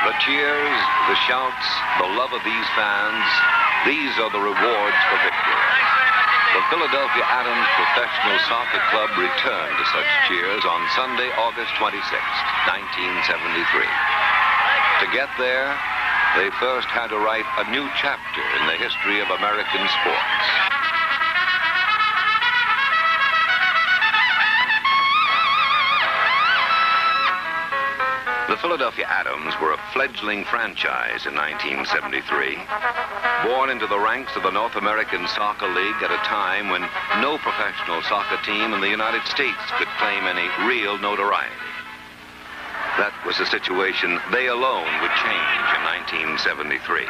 The cheers, the shouts, the love of these fans, these are the rewards for victory. The Philadelphia Adams Professional Soccer Club returned to such cheers on Sunday, August 26, 1973. To get there, they first had to write a new chapter in the history of American sports. The Philadelphia Adams were a fledgling franchise in 1973, born into the ranks of the North American Soccer League at a time when no professional soccer team in the United States could claim any real notoriety. That was a situation they alone would change in 1973.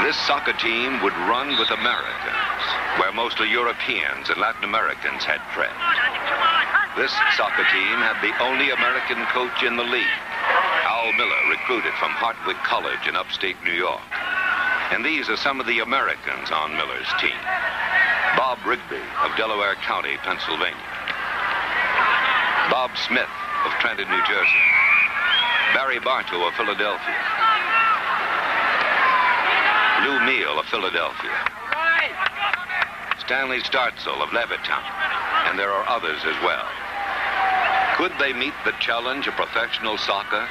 This soccer team would run with Americans, where mostly Europeans and Latin Americans had tread. This soccer team had the only American coach in the league, Al Miller, recruited from Hartwick College in upstate New York. And these are some of the Americans on Miller's team. Bob Rigby of Delaware County, Pennsylvania. Bob Smith of Trenton, New Jersey. Barry Bartow of Philadelphia. Lou Meal of Philadelphia. Stanley Startzel of Levittown. And there are others as well. Could they meet the challenge of professional soccer?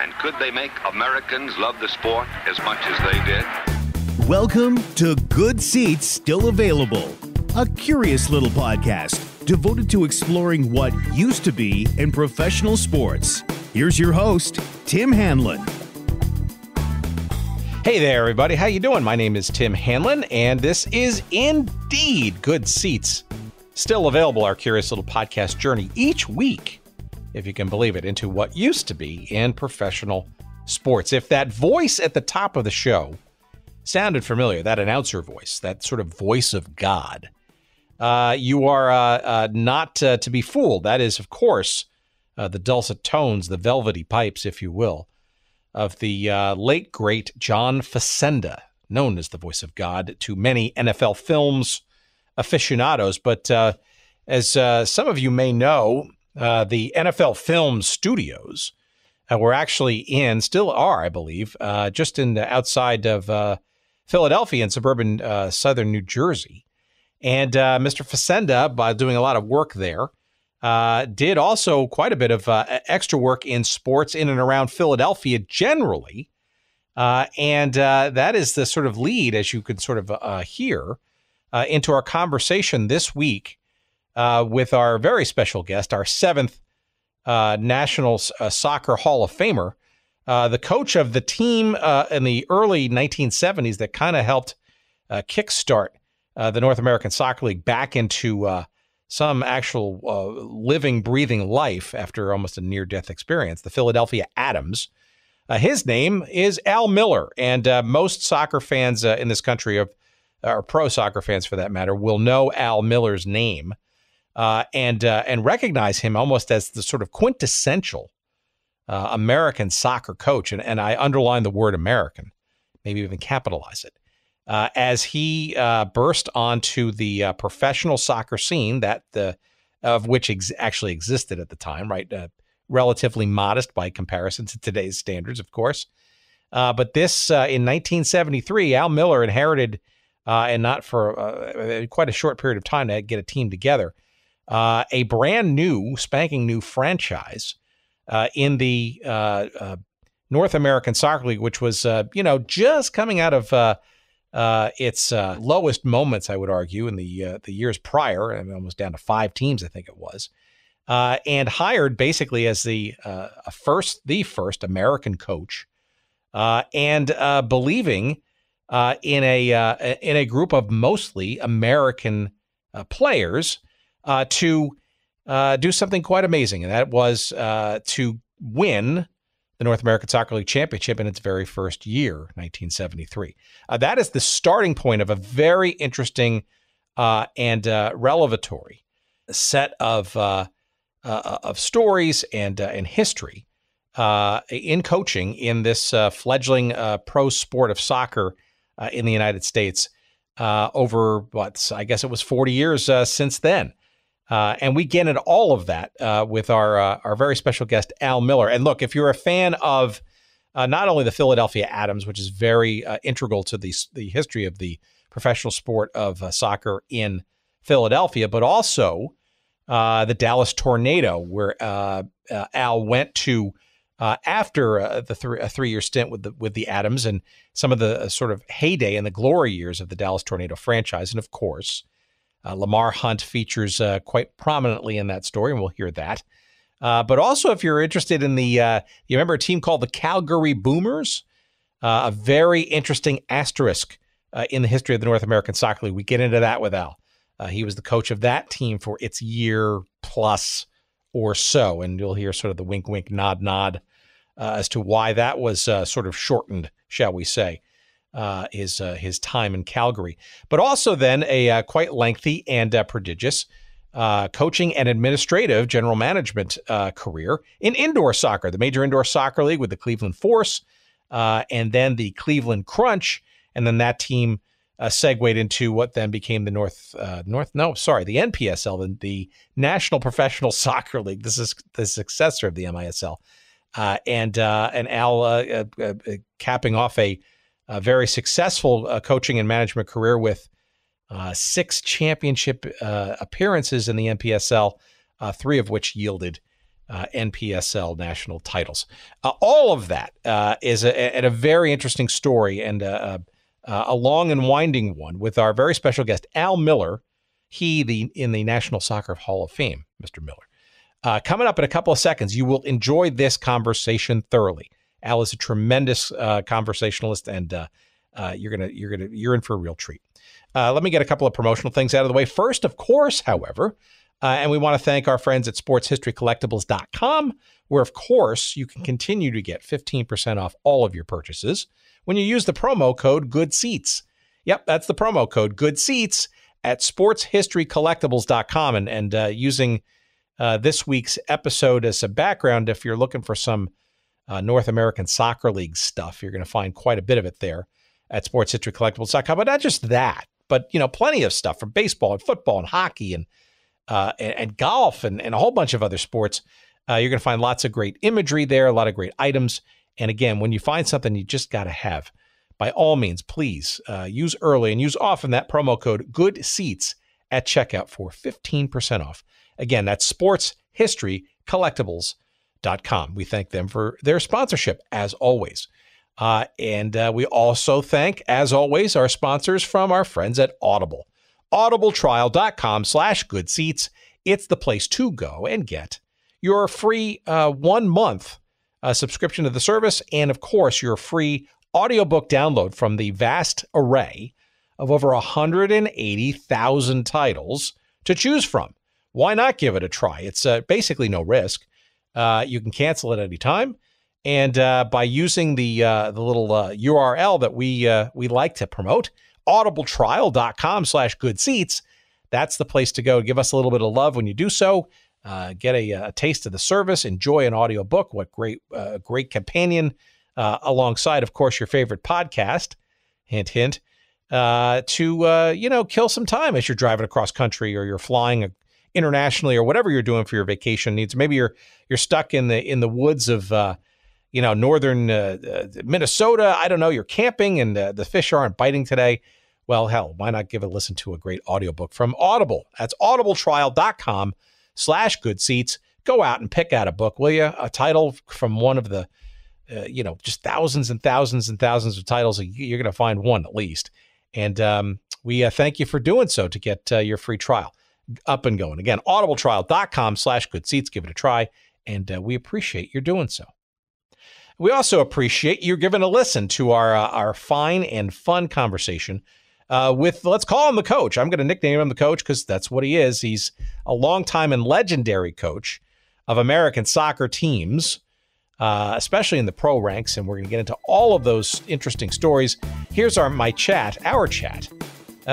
And could they make Americans love the sport as much as they did? Welcome to Good Seats Still Available, a curious little podcast devoted to exploring what used to be in professional sports. Here's your host, Tim Hanlon. Hey there, everybody. How you doing? My name is Tim Hanlon, and this is indeed Good Seats Still Available, our curious little podcast journey each week, if you can believe it, into what used to be in professional sports. If that voice at the top of the show sounded familiar, that announcer voice, that sort of voice of God, you are not to be fooled. That is, of course, the dulcet tones, the velvety pipes, if you will, of the late, great John Facenda, known as the voice of God to many NFL films aficionados. But as some of you may know, the NFL film studios were actually still are, I believe, just outside of Philadelphia in suburban southern New Jersey. And Mr. Facenda, by doing a lot of work there, did also quite a bit of extra work in sports in and around Philadelphia generally. And that is the sort of lead, as you can sort of hear, into our conversation this week with our very special guest, our seventh National Soccer Hall of Famer, the coach of the team in the early 1970s that kind of helped kickstart the North American Soccer League back into some actual living, breathing life after almost a near-death experience, the Philadelphia Adams. His name is Al Miller, and most soccer fans in this country, or pro soccer fans for that matter, will know Al Miller's name and recognize him almost as the sort of quintessential American soccer coach. And I underline the word American, maybe even capitalize it, as he burst onto the professional soccer scene of which actually existed at the time, right? Relatively modest by comparison to today's standards, of course. But this, in 1973, Al Miller inherited, and not for quite a short period of time to get a team together, a brand new, spanking new franchise in the North American Soccer League, which was, just coming out of its lowest moments, I would argue, in the years prior, and almost down to 5 teams, I think it was, and hired basically as the first American coach, and believing in a group of mostly American players to do something quite amazing, and that was to win the North American Soccer League Championship in its very first year, 1973. That is the starting point of a very interesting and revelatory set of stories and history in coaching in this fledgling pro sport of soccer in the United States over I guess it was 40 years since then. And we get into all of that with our very special guest, Al Miller. And look, if you're a fan of not only the Philadelphia Atoms, which is very integral to the history of the professional sport of soccer in Philadelphia, but also the Dallas Tornado, where Al went to after a 3-year stint with the Atoms and some of the sort of heyday and the glory years of the Dallas Tornado franchise. And of course, Lamar Hunt features quite prominently in that story, and we'll hear that. But also, if you're interested in you remember a team called the Calgary Boomers, a very interesting asterisk in the history of the North American Soccer League. We get into that with Al. He was the coach of that team for its year plus or so, and you'll hear sort of the wink, wink, nod, nod as to why that was sort of shortened, shall we say, his time in Calgary. But also then a quite lengthy and prodigious coaching and administrative general management career in indoor soccer, the Major Indoor Soccer League with the Cleveland Force, and then the Cleveland Crunch, and then that team segued into what then became the the NPSL, the National Professional Soccer League. This is the successor of the MISL, and Al capping off a very successful coaching and management career with 6 championship appearances in the NPSL, 3 of which yielded NPSL national titles. All of that is a very interesting story and a long and winding one with our very special guest, Al Miller, in the National Soccer Hall of Fame, Mr. Miller. Coming up in a couple of seconds, you will enjoy this conversation thoroughly. Al is a tremendous conversationalist, and you're in for a real treat. Let me get a couple of promotional things out of the way. First, of course, however, and we want to thank our friends at sportshistorycollectibles.com, where, of course, you can continue to get 15% off all of your purchases when you use the promo code GOODSEATS. Yep, that's the promo code GOODSEATS at sportshistorycollectibles.com. And using this week's episode as a background, if you're looking for some North American Soccer League stuff, you're going to find quite a bit of it there at sportshistorycollectibles.com. But not just that, but plenty of stuff from baseball and football and hockey and golf and a whole bunch of other sports. You're going to find lots of great imagery there, a lot of great items. And again, when you find something you just got to have, by all means, please use early and use often that promo code GOODSEATS at checkout for 15% off. Again, that's sportshistorycollectibles.com. We thank them for their sponsorship, as always. And we also thank, as always, our sponsors from our friends at Audible. audibletrial.com/goodseats. It's the place to go and get your free 1-month subscription to the service, and of course, your free audiobook download from the vast array of over 180,000 titles to choose from. Why not give it a try? It's basically no risk. You can cancel at any time, and by using the little URL that we like to promote, audibletrial.com/goodseats, that's the place to go. Give us a little bit of love when you do so. Get a taste of the service, enjoy an audiobook. What great companion alongside, of course, your favorite podcast, hint, hint, to kill some time as you're driving across country or you're flying internationally or whatever you're doing for your vacation needs. Maybe you're stuck in the woods of northern Minnesota. I don't know. You're camping and the fish aren't biting today. Well, hell, why not give a listen to a great audiobook from Audible? That's audibletrial.com/goodseats. Go out and pick out a book, will you? A title from one of the, just thousands and thousands and thousands of titles. You're going to find one at least. And we thank you for doing so to get your free trial up and going. Again, audibletrial.com/goodseats. Give it a try. And we appreciate your doing so. We also appreciate you giving a listen to our fine and fun conversation with, let's call him the coach. I'm going to nickname him the coach because that's what he is. He's a longtime and legendary coach of American soccer teams, especially in the pro ranks, and we're going to get into all of those interesting stories. Here's our chat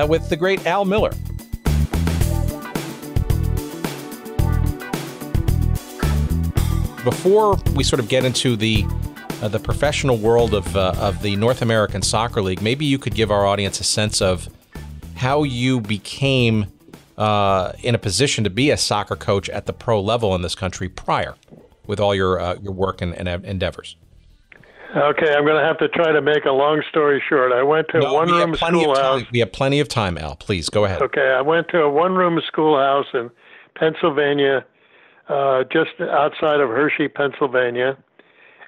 with the great Al Miller. Before we sort of get into the professional world of the North American Soccer League, maybe you could give our audience a sense of how you became in a position to be a soccer coach at the pro level in this country prior, with all your work and endeavors? Okay, I'm going to have to try to make a long story short. I went to a one-room schoolhouse. We have plenty of time, Al. Please, go ahead. Okay, I went to a one-room schoolhouse in Pennsylvania, just outside of Hershey, Pennsylvania.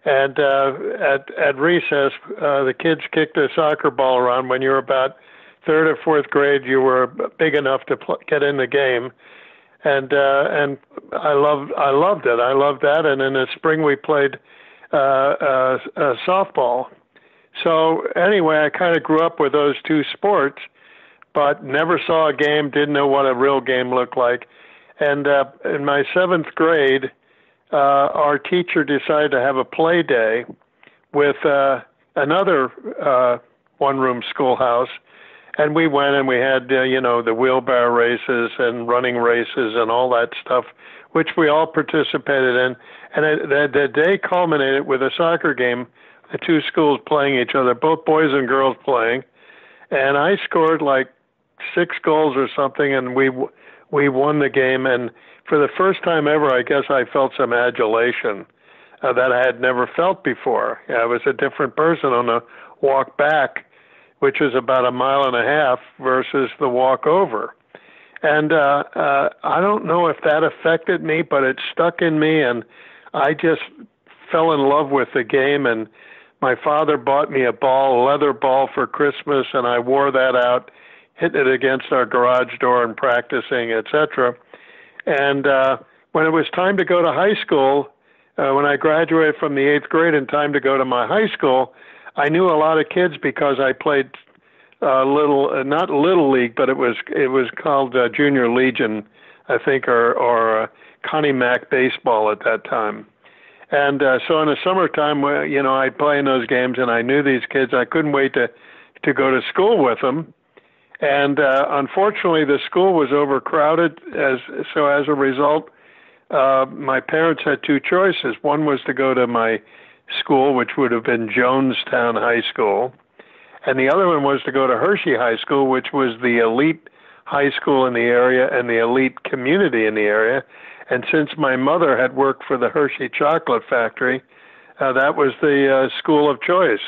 And at recess, the kids kicked a soccer ball around. When you were about third or fourth grade, you were big enough to get in the game. And I loved it. I loved that. And in the spring, we played softball. So anyway, I kind of grew up with those two sports, but never saw a game, didn't know what a real game looked like. And in my seventh grade, our teacher decided to have a play day with another one-room schoolhouse. And we went and we had, the wheelbarrow races and running races and all that stuff, which we all participated in. And the day culminated with a soccer game, the two schools playing each other, both boys and girls playing. And I scored like 6 goals or something, and we won the game. And for the first time ever, I guess I felt some adulation that I had never felt before. I was a different person on the walk back, which is about 1.5 miles versus the walk over. And I don't know if that affected me, but it stuck in me, and I just fell in love with the game. And my father bought me a leather ball for Christmas, and I wore that out, hitting it against our garage door and practicing, etc. And when it was time to go to high school, when I graduated from the 8th grade and time to go to my high school, I knew a lot of kids because I played not Little League, but it was called Junior Legion, I think, or Connie Mack baseball at that time. And so in the summertime, I'd play in those games, and I knew these kids. I couldn't wait to go to school with them. And unfortunately, the school was overcrowded. So as a result, my parents had 2 choices. One was to go to my school, which would have been Jonestown High School, and the other one was to go to Hershey High School, which was the elite high school in the area and the elite community in the area. And since my mother had worked for the Hershey Chocolate Factory, that was the school of choice.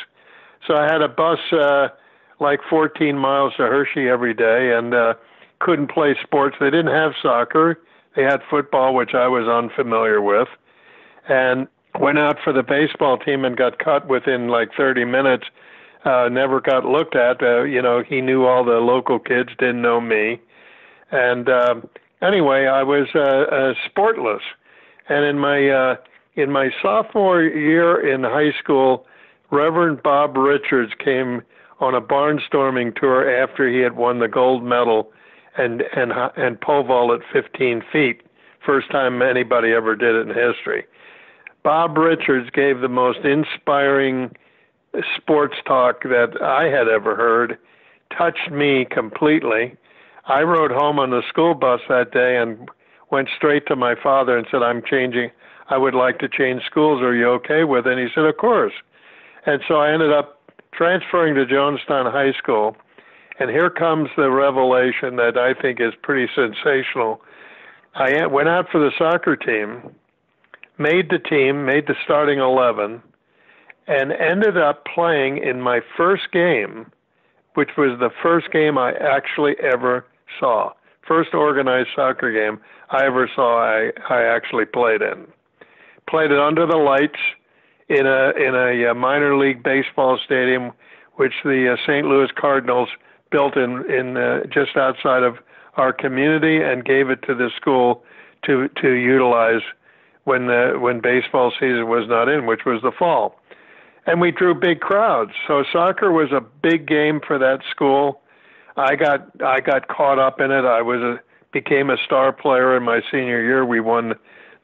So I had a bus like 14 miles to Hershey every day, and couldn't play sports. They didn't have soccer. They had football, which I was unfamiliar with, and went out for the baseball team and got cut within like 30 minutes. Never got looked at. He knew all the local kids, didn't know me. And anyway, I was sportless. And in my sophomore year in high school, Reverend Bob Richards came on a barnstorming tour after he had won the gold medal and pole vault at 15 feet. First time anybody ever did it in history. Bob Richards gave the most inspiring sports talk that I had ever heard, touched me completely. I rode home on the school bus that day and went straight to my father and said, I would like to change schools. Are you okay with it? And he said, of course. And so I ended up transferring to Jonestown High School. And here comes the revelation that I think is pretty sensational. I went out for the soccer team, made the starting 11, and ended up playing in my first game, which was the first game I actually ever saw. First organized soccer game I ever saw I actually played in. Played it under the lights in a minor league baseball stadium, which the St. Louis Cardinals built in just outside of our community and gave it to the school to utilize when baseball season was not in, which was the fall. And we drew big crowds. So soccer was a big game for that school. I got caught up in it. Became a star player in my senior year. We won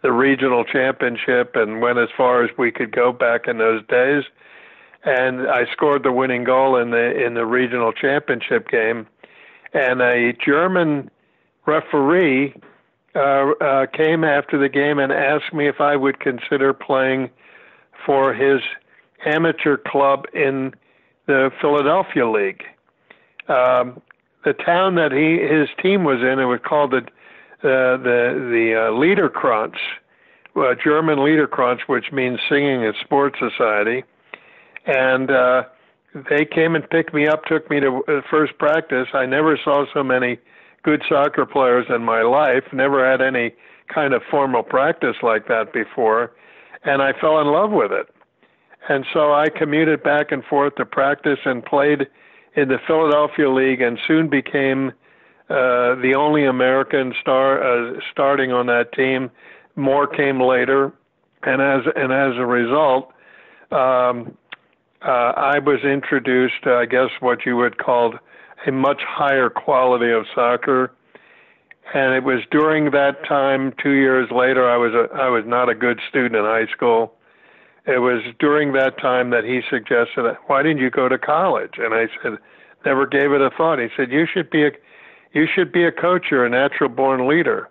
the regional championship and went as far as we could go back in those days. And I scored the winning goal in the regional championship game. And a German referee came after the game and asked me if I would consider playing for his amateur club in the Philadelphia League. the town that his team was in, it was called the Liederkranz, German Liederkranz, which means singing at sports society. And they came and picked me up, took me to first practice. I never saw so many good soccer players in my life, never had any kind of formal practice like that before, and I fell in love with it. And so I commuted back and forth to practice and played in the Philadelphia League, and soon became the only American starting on that team. More came later, and as a result, I was introduced to, I guess, what you would call a much higher quality of soccer. And it was during that time, 2 years later, I was not a good student in high school. It was during that time that he suggested, why didn't you go to college? And I said, never gave it a thought. He said, you should be a coach. You're a natural born leader.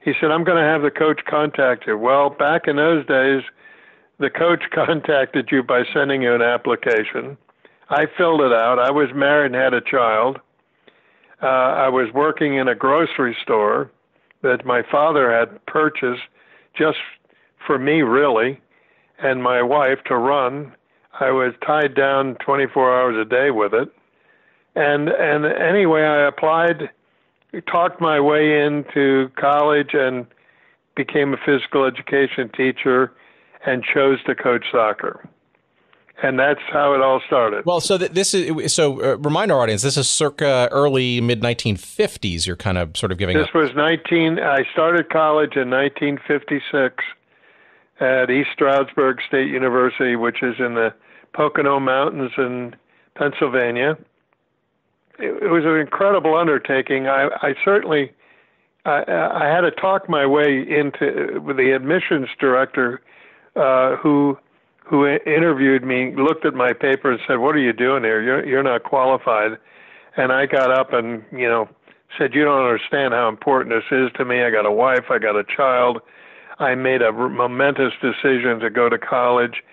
He said, I'm going to have the coach contact you. Well, back in those days, the coach contacted you by sending you an application. I filled it out. I was married and had a child. I was working in a grocery store that my father had purchased just for me, really, and my wife to run. I was tied down 24 hours a day with it. And anyway, I applied, talked my way into college and became a physical education teacher and chose to coach soccer. And that's how it all started. Well, so remind our audience, this is circa early mid-1950s. You're kind of sort of giving this up. I started college in 1956 at East Stroudsburg State University, which is in the Pocono Mountains in Pennsylvania. It was an incredible undertaking. I certainly had to talk my way into with the admissions director who interviewed me, looked at my paper and said, what are you doing here? You're not qualified. And I got up and, said, you don't understand how important this is to me. I got a wife, I got a child. I made a momentous decision to go to college.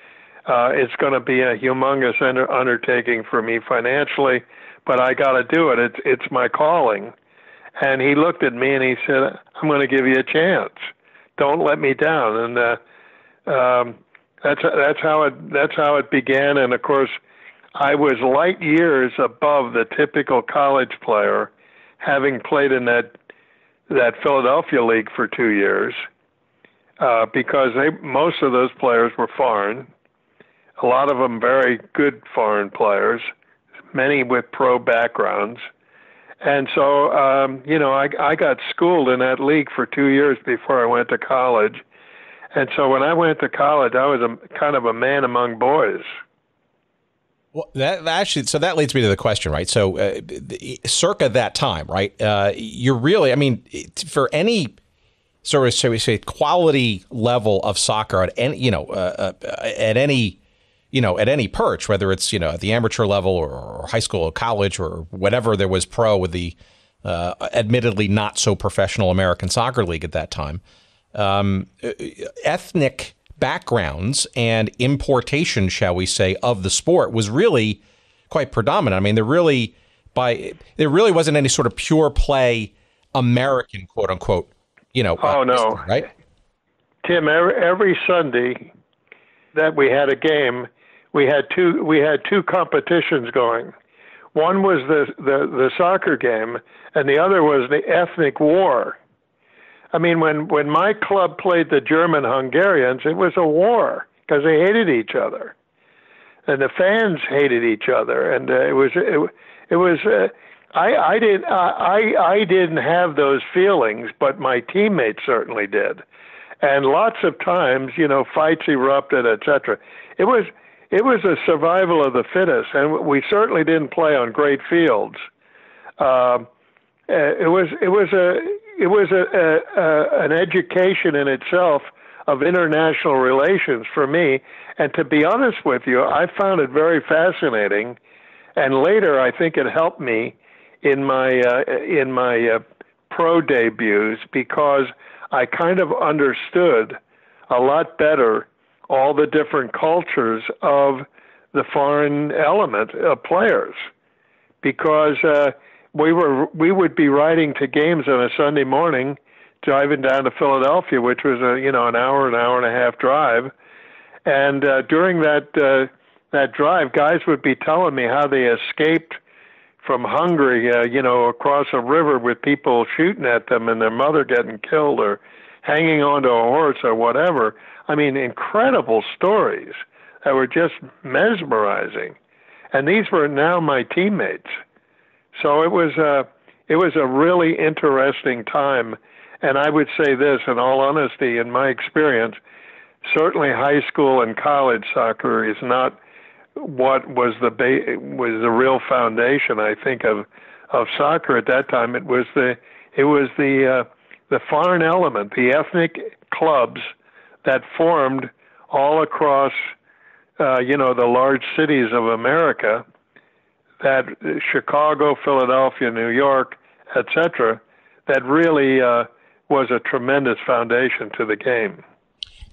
It's going to be a humongous undertaking for me financially, but I got to do it. It's my calling. And he looked at me and he said, I'm going to give you a chance. Don't let me down. And that's how it began. And of course, I was light years above the typical college player, having played in that Philadelphia League for 2 years, because most of those players were foreign. A lot of them very good foreign players, many with pro backgrounds. And so, I got schooled in that league for 2 years before I went to college. And so when I went to college, I was kind of a man among boys. Well, that leads me to the question, right? So circa that time, right, you're really, for any sort of, shall we say, quality level of soccer at any, at any perch, whether it's, at the amateur level or high school or college or whatever there was pro with the admittedly not so professional American Soccer League at that time, ethnic backgrounds and importation, shall we say, of the sport was really quite predominant. There really wasn't any sort of pure play American, quote unquote, Oh, no. Right? Tim, every Sunday that we had a game, we had two competitions going. One was the soccer game, and the other was the ethnic war. When my club played the German Hungarians, it was a war because they hated each other, and the fans hated each other, and I didn't have those feelings, but my teammates certainly did, and lots of times, fights erupted, etc. It was a survival of the fittest, and we certainly didn't play on great fields. It was an education in itself of international relations for me, and to be honest with you, I found it very fascinating. And later, I think it helped me in my pro debuts because I kind of understood a lot better all the different cultures of the foreign element of players, because we would be riding to games on a Sunday morning, driving down to Philadelphia, which was an hour and a half drive. And during that drive, guys would be telling me how they escaped from Hungary, across a river with people shooting at them and their mother getting killed or hanging onto a horse or whatever. I mean, incredible stories that were just mesmerizing. And these were now my teammates. So it was a really interesting time. And I would say this, in all honesty, in my experience, certainly high school and college soccer is not what was the real foundation, I think, of soccer at that time. It was the foreign element, the ethnic clubs that formed all across the large cities of America, that Chicago, Philadelphia, New York, etc., that really was a tremendous foundation to the game.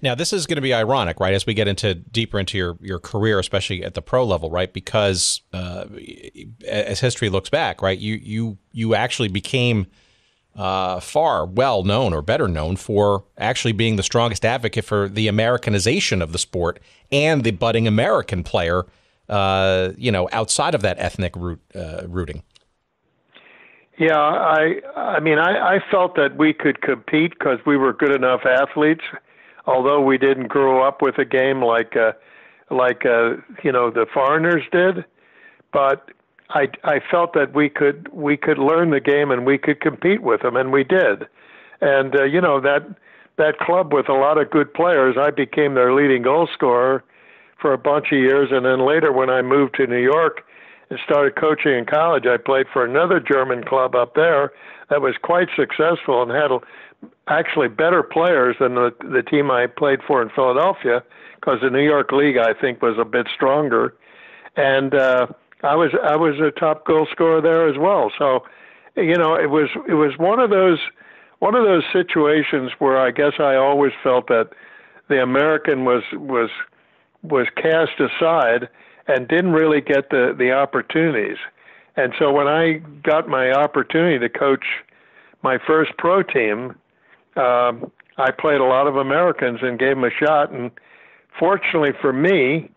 Now, this is going to be ironic, right, as we get deeper into your career, especially at the pro level, right? Because as history looks back, right, you actually became far well known or better known for actually being the strongest advocate for the Americanization of the sport and the budding American player, outside of that ethnic rooting. Yeah, I felt that we could compete because we were good enough athletes, although we didn't grow up with a game like the foreigners did. But I felt that we could learn the game and we could compete with them, and we did. And that club with a lot of good players, I became their leading goal scorer for a bunch of years, and then later when I moved to New York and started coaching in college, I played for another German club up there that was quite successful and had actually better players than the team I played for in Philadelphia, because the New York League, I think, was a bit stronger. And I was a top goal scorer there as well. So, it was one of those situations where I guess I always felt that the American was cast aside and didn't really get the opportunities. And so when I got my opportunity to coach my first pro team, I played a lot of Americans and gave them a shot. And fortunately for me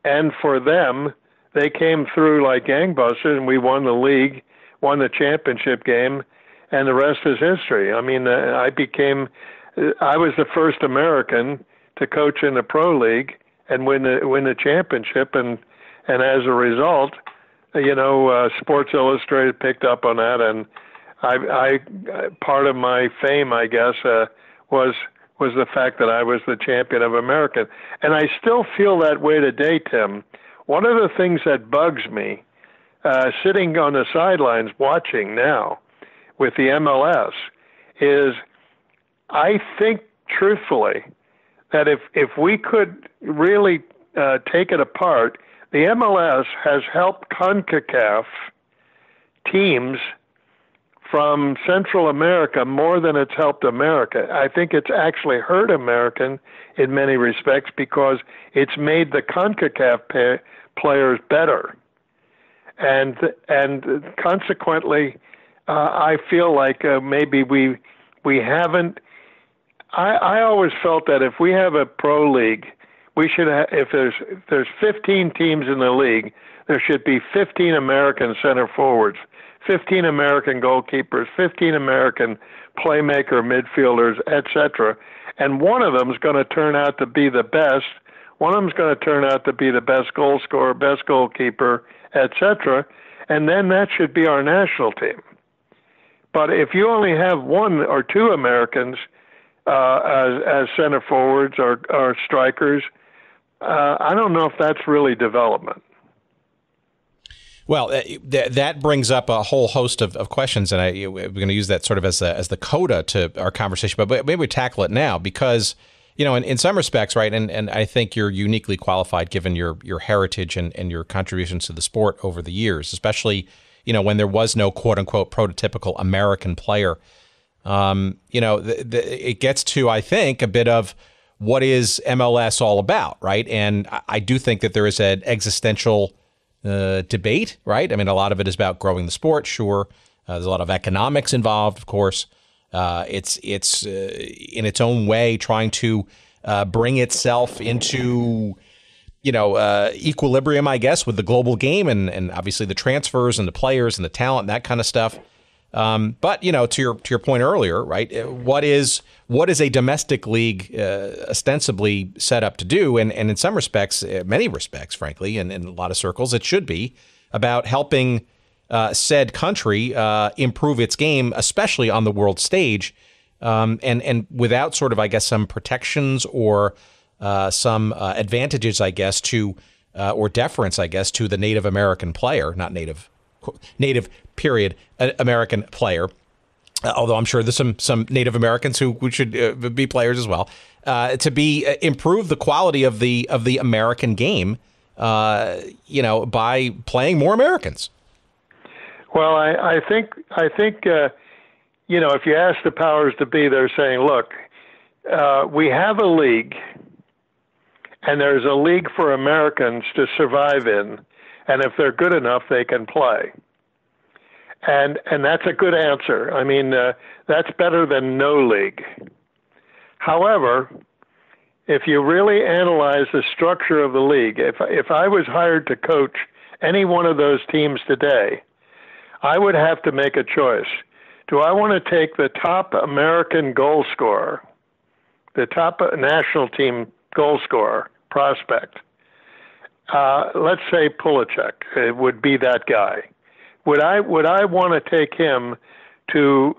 and for them, they came through like gangbusters, and we won the league, won the championship game, and the rest is history. I mean, I was the first American to coach in the pro league and win the championship, and as a result, Sports Illustrated picked up on that, and I part of my fame, I guess, was the fact that I was the champion of America, and I still feel that way today, Tim. One of the things that bugs me, sitting on the sidelines watching now with the MLS, is I think truthfully that if we could really take it apart, the MLS has helped CONCACAF teams from Central America more than it's helped America. I think it's actually hurt American in many respects because it's made the CONCACAF players better. And consequently, I feel like maybe we haven't. I always felt that if we have a pro league, we should have, if there's 15 teams in the league, there should be 15 American center forwards, 15 American goalkeepers, 15 American playmaker midfielders, etc. And one of them is going to turn out to be the best. One of them is going to turn out to be the best goal scorer, best goalkeeper, etc. And then that should be our national team. But if you only have one or two Americans as center forwards or strikers, I don't know if that's really development. Well, that brings up a whole host of questions, and we're going to use that sort of as the coda to our conversation. But maybe we tackle it now because, in some respects, right, and I think you're uniquely qualified given your heritage and your contributions to the sport over the years, especially, when there was no quote-unquote prototypical American player. It gets to, I think, a bit of what is MLS all about, right? And I do think that there is an existential debate, right? I mean, a lot of it is about growing the sport. Sure, there's a lot of economics involved, of course. It's in its own way trying to bring itself into equilibrium, I guess, with the global game and obviously the transfers and the players and the talent and that kind of stuff. But to your point earlier, right? What is a domestic league ostensibly set up to do? And in some respects, many respects, frankly, and in a lot of circles, it should be about helping said country improve its game, especially on the world stage, and without sort of, I guess, some protections or some advantages, I guess, or deference, I guess, to the Native American player, not native period, American player. Although I'm sure there's some Native Americans who should be players as well, to improve the quality of the American game, by playing more Americans. Well, I think if you ask the powers to be, they're saying, look, we have a league, and there's a league for Americans to survive in, and if they're good enough, they can play. And that's a good answer. I mean, that's better than no league. However, if you really analyze the structure of the league, if I was hired to coach any one of those teams today, I would have to make a choice. Do I want to take the top American goal scorer, the top national team goal scorer prospect? Let's say Pulacek, it would be that guy. Would I want to take him to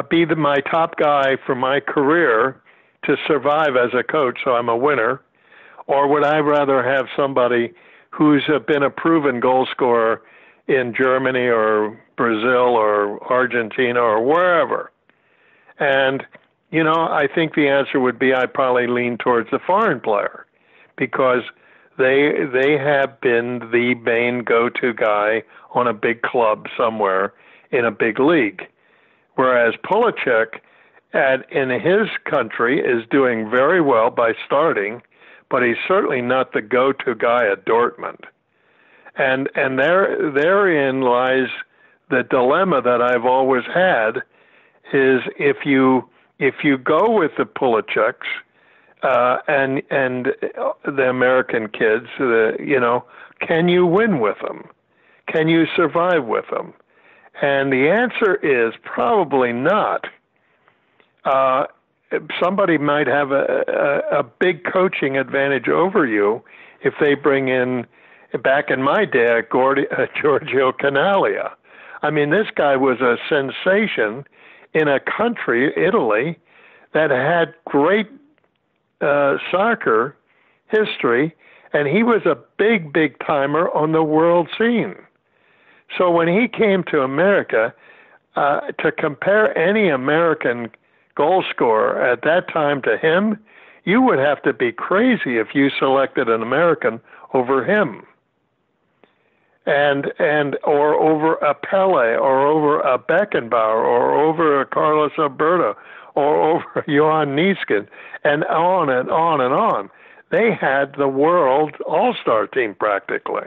be my top guy for my career to survive as a coach, so I'm a winner, or would I rather have somebody who's been a proven goal scorer in Germany or Brazil or Argentina or wherever? And I think the answer would be I'd probably lean towards the foreign player, because they have been the main go-to guy on a big club somewhere in a big league. Whereas Pulacek in his country is doing very well by starting, but he's certainly not the go-to guy at Dortmund. And therein lies the dilemma that I've always had, is if you go with the Pulaceks, and the American kids, can you win with them? Can you survive with them? And the answer is probably not. Somebody might have a big coaching advantage over you if they bring in, back in my day, Giorgio Canalia. I mean, this guy was a sensation in a country, Italy, that had great soccer history, and he was a big timer on the world scene. So when he came to America, to compare any American goal scorer at that time to him, you would have to be crazy if you selected an American over him, and or over a Pele, or over a Beckenbauer, or over a Carlos Alberto, or over Johan Niesken, and on and on and on. They had the world all-star team practically.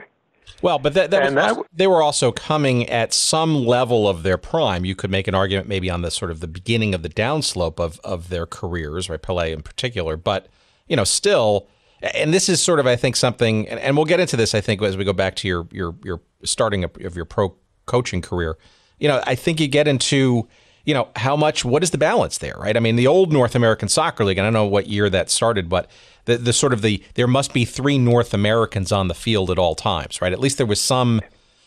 Well, but they were also coming at some level of their prime. You could make an argument maybe on the sort of the beginning of the downslope of their careers, right? Pelé in particular. But, still, and this is sort of, I think, something, and we'll get into this, I think, as we go back to your starting of your pro coaching career. I think you get into, what is the balance there, right? I mean, the old North American Soccer League, and I don't know what year that started, but there must be 3 North Americans on the field at all times, right? At least there was some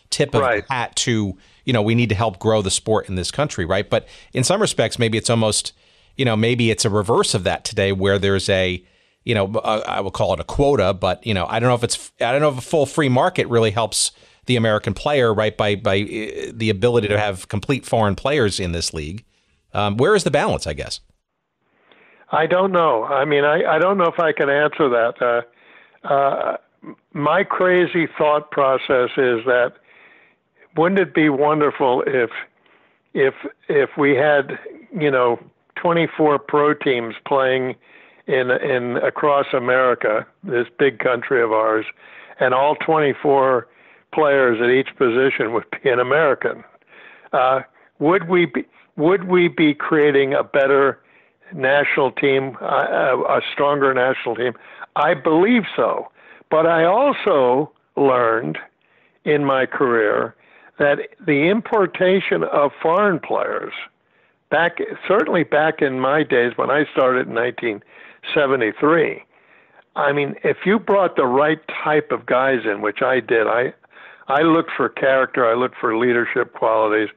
tip of the hat to, we need to help grow the sport in this country, right? But in some respects, maybe it's almost, maybe it's a reverse of that today, where there's I will call it a quota, but, I don't know if a full free market really helps the American player, right, by the ability to have complete foreign players in this league. Where is the balance, I guess? I don't know. I mean, I don't know if I can answer that. My crazy thought process is that wouldn't it be wonderful if we had 24 pro teams playing in across America, this big country of ours, and all 24 players at each position would be an American. Would we be creating a better national team, a stronger national team? I believe so. But I also learned in my career that the importation of foreign players, certainly back in my days when I started in 1973, I mean, if you brought the right type of guys in, which I did, I looked for character, I looked for leadership qualities,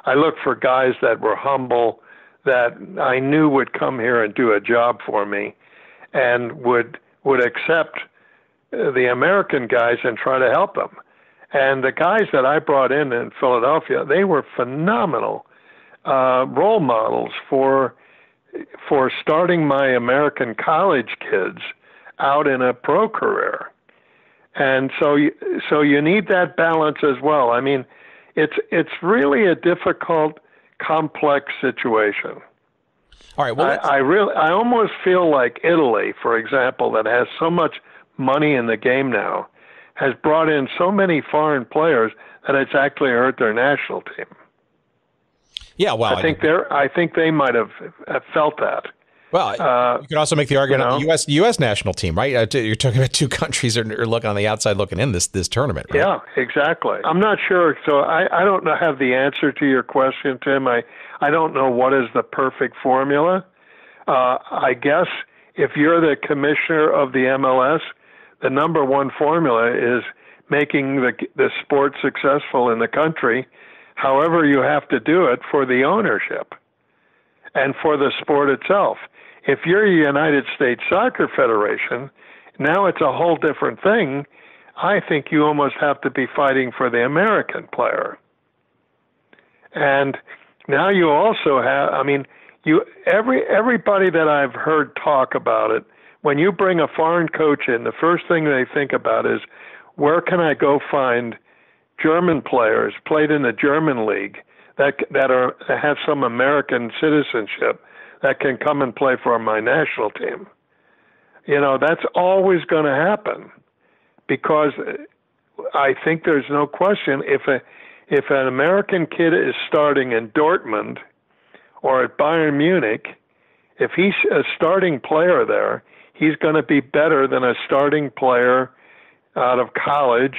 I looked for guys that were humble, that I knew would come here and do a job for me, and would accept the American guys and try to help them. And the guys that I brought in Philadelphia, they were phenomenal role models for starting my American college kids out in a pro career. And so you need that balance as well. I mean, it's really a difficult, complex situation. All right. Well, I almost feel like Italy, for example, that has so much money in the game now, has brought in so many foreign players that it's actually hurt their national team. Yeah, well, I think they might have felt that. Well, you could also make the argument of the U.S. national team, right? You're talking about two countries that are looking on the outside looking in this tournament, right? Yeah, exactly. I'm not sure. So I don't have the answer to your question, Tim. I don't know what is the perfect formula. I guess if you're the commissioner of the MLS, the number one formula is making the sport successful in the country, however you have to do it for the ownership and for the sport itself. If you're a United States Soccer Federation, now it's a whole different thing. I think you almost have to be fighting for the American player. And now you also have, I mean, everybody that I've heard talk about it, when you bring a foreign coach in, the first thing they think about is, where can I go find German players played in the German league that have some American citizenship that can come and play for my national team? You know, that's always going to happen, because I think there's no question if an American kid is starting in Dortmund or at Bayern Munich, if he's a starting player there, he's going to be better than a starting player out of college,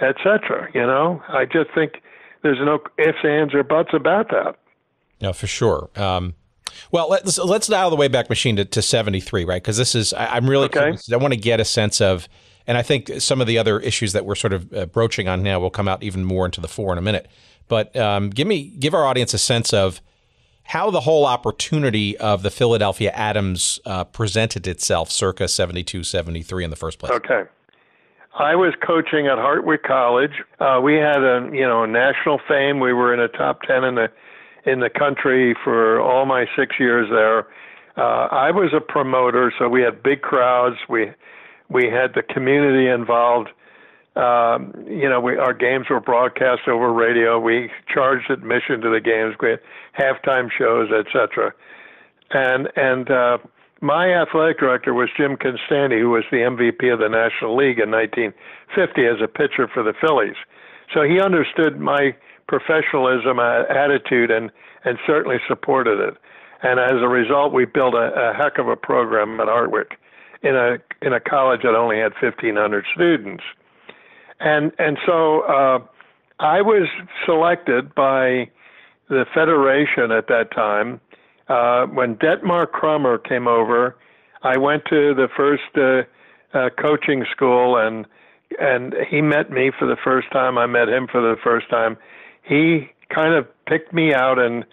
etc. You know, I just think there's no ifs, ands, or buts about that. No, for sure. Well, let's dial the Wayback Machine to 73, right? Because this is, I'm really curious. I want to get a sense of, and I think some of the other issues that we're sort of broaching on now will come out even more into the fore in a minute. But give our audience a sense of how the whole opportunity of the Philadelphia Atoms presented itself circa 72, 73 in the first place. Okay. I was coaching at Hartwick College. We had a national fame. We were in a top 10 in the country for all my 6 years there. I was a promoter, so we had big crowds. We had the community involved. Our games were broadcast over radio. We charged admission to the games. We had halftime shows, etc. And my athletic director was Jim Constanti, who was the MVP of the National League in 1950 as a pitcher for the Phillies. So he understood my professionalism, attitude, and certainly supported it. And as a result, we built a heck of a program at Hartwick in a college that only had 1,500 students. And so I was selected by the Federation at that time. When Detmar Krummer came over, I went to the first coaching school, and he met me for the first time. I met him for the first time. He kind of picked me out and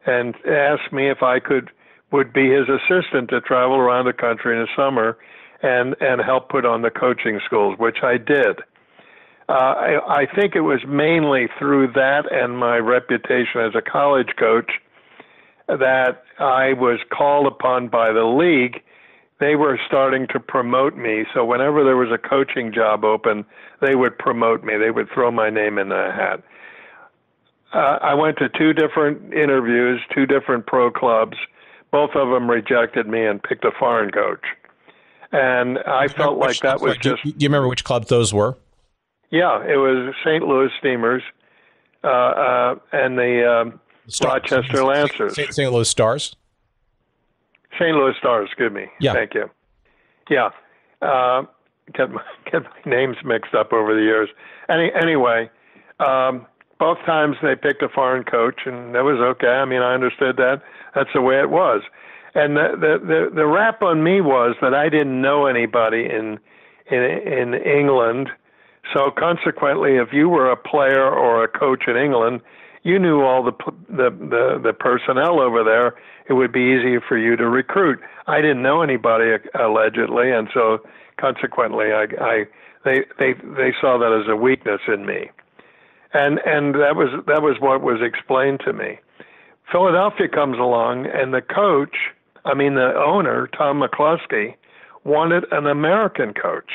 asked me if I would be his assistant to travel around the country in the summer and help put on the coaching schools, which I did. I think it was mainly through that and my reputation as a college coach that I was called upon by the league. They were starting to promote me, so whenever there was a coaching job open, they would promote me. They would throw my name in the hat. I went to 2 different interviews, 2 different pro clubs. Both of them rejected me and picked a foreign coach. And I felt like that was just... Do you remember which clubs those were? Yeah, it was St. Louis Steamers and the Rochester Lancers. St. Louis Stars? St. Louis Stars, excuse me. Yeah. Thank you. Yeah. Get my names mixed up over the years. Anyway, both times they picked a foreign coach, and that was okay. I mean, I understood that. That's the way it was. And the rap on me was that I didn't know anybody in England. So consequently, if you were a player or a coach in England, you knew all the personnel over there. It would be easier for you to recruit. I didn't know anybody allegedly, and so consequently, they saw that as a weakness in me, and that was what was explained to me. Philadelphia comes along, and the owner, Tom McCloskey, wanted an American coach.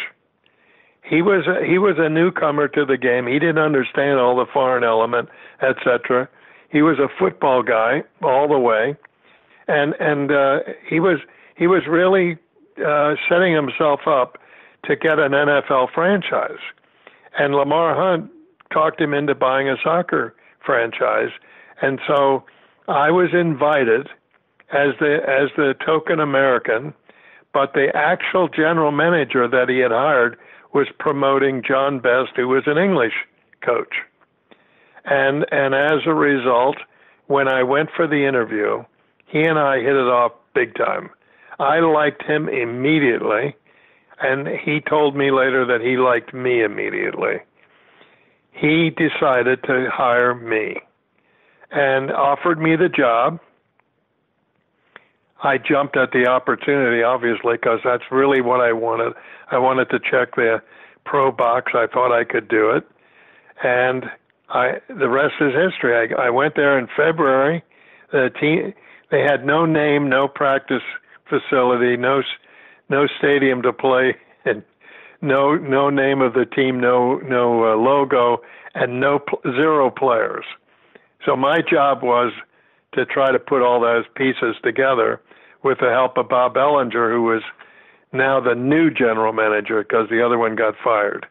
He was a newcomer to the game. He didn't understand all the foreign element, etc. He was a football guy all the way, and he was really setting himself up to get an NFL franchise. And Lamar Hunt talked him into buying a soccer franchise, and so I was invited as the token American, but the actual general manager that he had hired was promoting John Best, who was an English coach. And as a result, when I went for the interview, he and I hit it off big time. I liked him immediately, and he told me later that he liked me immediately. He decided to hire me and offered me the job. I jumped at the opportunity, obviously, because that's really what I wanted. I wanted to check the pro box. I thought I could do it. And the rest is history. I went there in February. The team, they had no name, no practice facility, no stadium to play, and no name of the team, no logo, and zero players. So my job was to try to put all those pieces together with the help of Bob Ehlinger, who was now the new general manager because the other one got fired.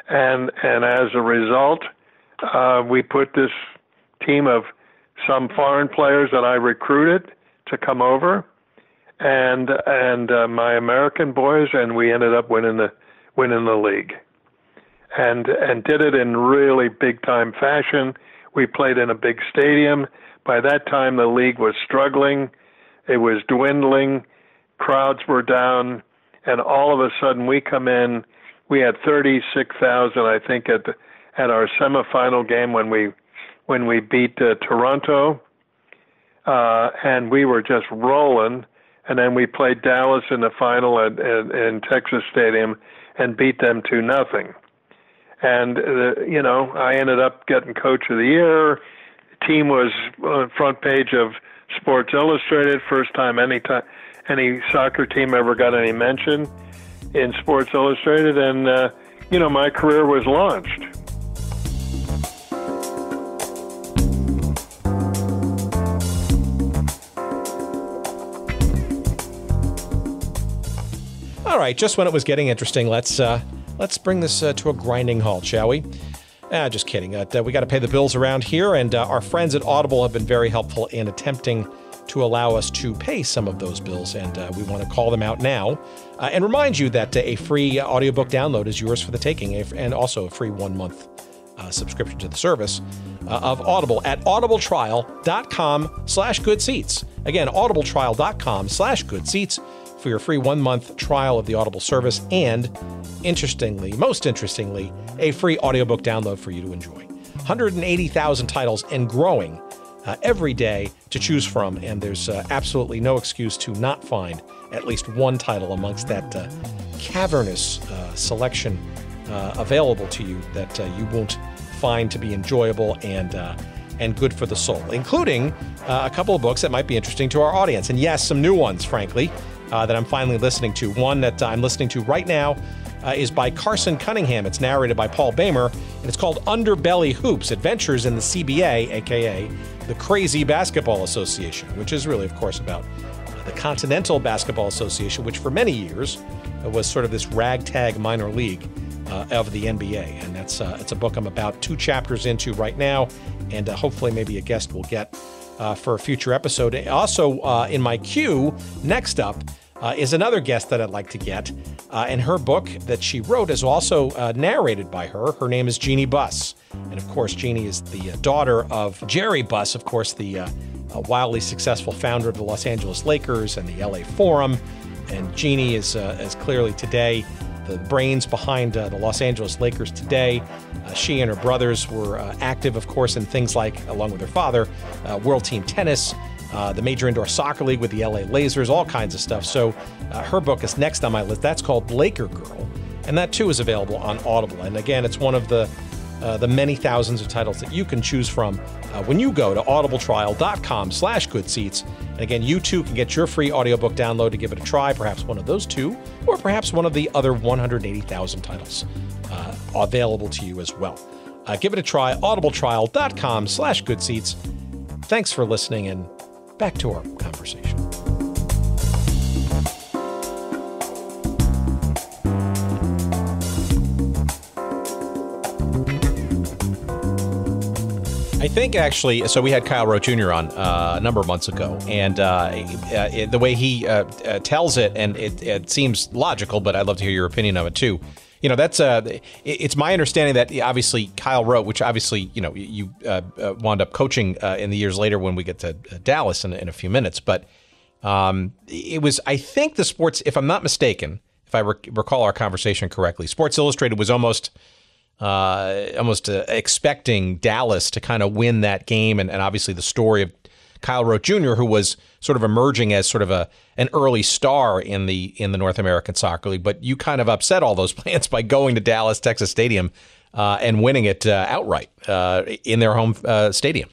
And as a result, we put this team of some foreign players that I recruited to come over, and my American boys, and we ended up winning the league, and did it in really big time fashion. We played in a big stadium. By that time, the league was struggling. It was dwindling. Crowds were down. And all of a sudden, we come in. We had 36,000, I think, at our semifinal game when we beat Toronto. And we were just rolling. And then we played Dallas in the final in Texas Stadium and beat them 2-0. And, I ended up getting Coach of the Year. The team was on front page of Sports Illustrated, first time any soccer team ever got any mention in Sports Illustrated. And, my career was launched. All right, just when it was getting interesting, let's bring this to a grinding halt, shall we? Just kidding. We got to pay the bills around here, and our friends at Audible have been very helpful in attempting to allow us to pay some of those bills, and we want to call them out now and remind you that a free audiobook download is yours for the taking, and also a free 1-month subscription to the service of Audible at audibletrial.com/goodseats. Again, audibletrial.com/goodseats for your free 1-month trial of the Audible service, and most interestingly, a free audiobook download for you to enjoy. 180,000 titles and growing every day to choose from, and there's absolutely no excuse to not find at least one title amongst that cavernous selection available to you that you won't find to be enjoyable and good for the soul, including a couple of books that might be interesting to our audience. And yes, some new ones, frankly, that I'm finally listening to. One that I'm listening to right now is by Carson Cunningham. It's narrated by Paul Behmer, and it's called Underbelly Hoops, Adventures in the CBA, a.k.a. the Crazy Basketball Association, which is really, of course, about the Continental Basketball Association, which for many years was sort of this ragtag minor league of the NBA. And it's a book I'm about 2 chapters into right now, and hopefully maybe a guest will get for a future episode. Also, in my queue, next up, is another guest that I'd like to get. And her book that she wrote is also narrated by her. Her name is Jeannie Buss. And of course, Jeannie is the daughter of Jerry Buss, of course, the wildly successful founder of the Los Angeles Lakers and the LA Forum. And Jeannie is clearly today the brains behind the Los Angeles Lakers today. She and her brothers were active, of course, in things like, along with her father, World Team Tennis, the Major Indoor Soccer League with the LA Lasers, all kinds of stuff. So her book is next on my list. That's called Laker Girl, and that too is available on Audible. And again, it's one of the many thousands of titles that you can choose from when you go to audibletrial.com/goodseats. And again, you too can get your free audiobook download to give it a try, perhaps one of those 2, or perhaps one of the other 180,000 titles available to you as well. Give it a try, audibletrial.com/goodseats. Thanks for listening, and back to our conversation. I think actually, so we had Kyle Rote Jr. on a number of months ago, and the way he tells it, and it seems logical, but I'd love to hear your opinion of it too. You know, that's it's my understanding that obviously Kyle Rote, which obviously, you know, you wound up coaching in the years later when we get to Dallas in a few minutes, but it was, I think the sports, if I'm not mistaken, if I recall our conversation correctly, Sports Illustrated was almost expecting Dallas to kind of win that game, and obviously the story of Kyle Rote Jr., who was sort of emerging as sort of an early star in the North American Soccer League, but you kind of upset all those plans by going to Dallas, Texas Stadium, and winning it outright in their home stadium.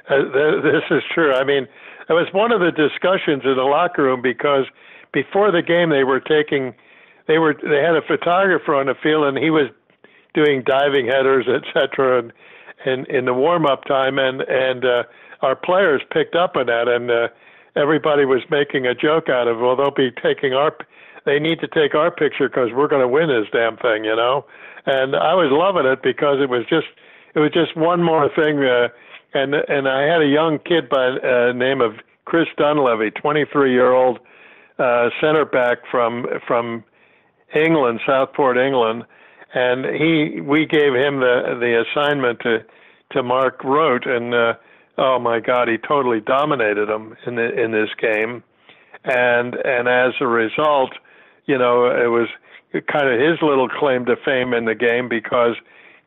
This is true. I mean, it was one of the discussions in the locker room, because before the game they had a photographer on the field, and he was doing diving headers, etc., and in the warm-up time, and our players picked up on that, and everybody was making a joke out of, well, they need to take our picture because we're going to win this damn thing, you know. And I was loving it because it was just one more thing. And I had a young kid by the name of Chris Dunleavy, 23-year-old center back from England, Southport, England, and we gave him the assignment to mark Rote, and oh my God, he totally dominated him in this game, and as a result, you know, it was kind of his little claim to fame in the game because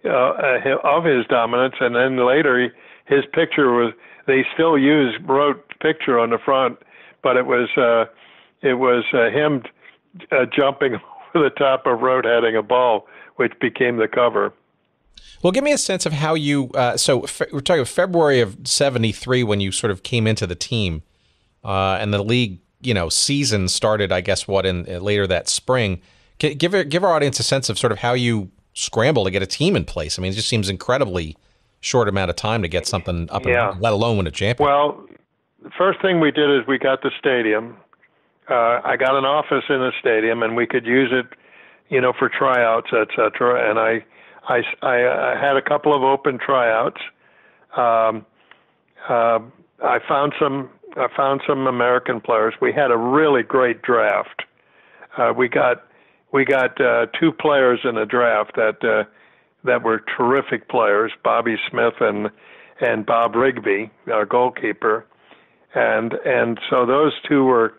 of his dominance, and then later his picture was, they still use Rote's picture on the front, but it was him jumping over the top of Rote heading a ball, which became the cover. Well, give me a sense of how you, so we're talking February of 73 when you sort of came into the team, and the league, you know, season started, I guess, later that spring. Give our audience a sense of sort of how you scramble to get a team in place. I mean, it just seems incredibly short amount of time to get something up, and let alone win a championship. Well, the first thing we did is we got the stadium. I got an office in the stadium, and we could use it, you know, for tryouts, etc. And I had a couple of open tryouts. I found some American players. We had a really great draft. We got 2 players in the draft that were terrific players, Bobby Smith and Bob Rigby, our goalkeeper, and so those 2 were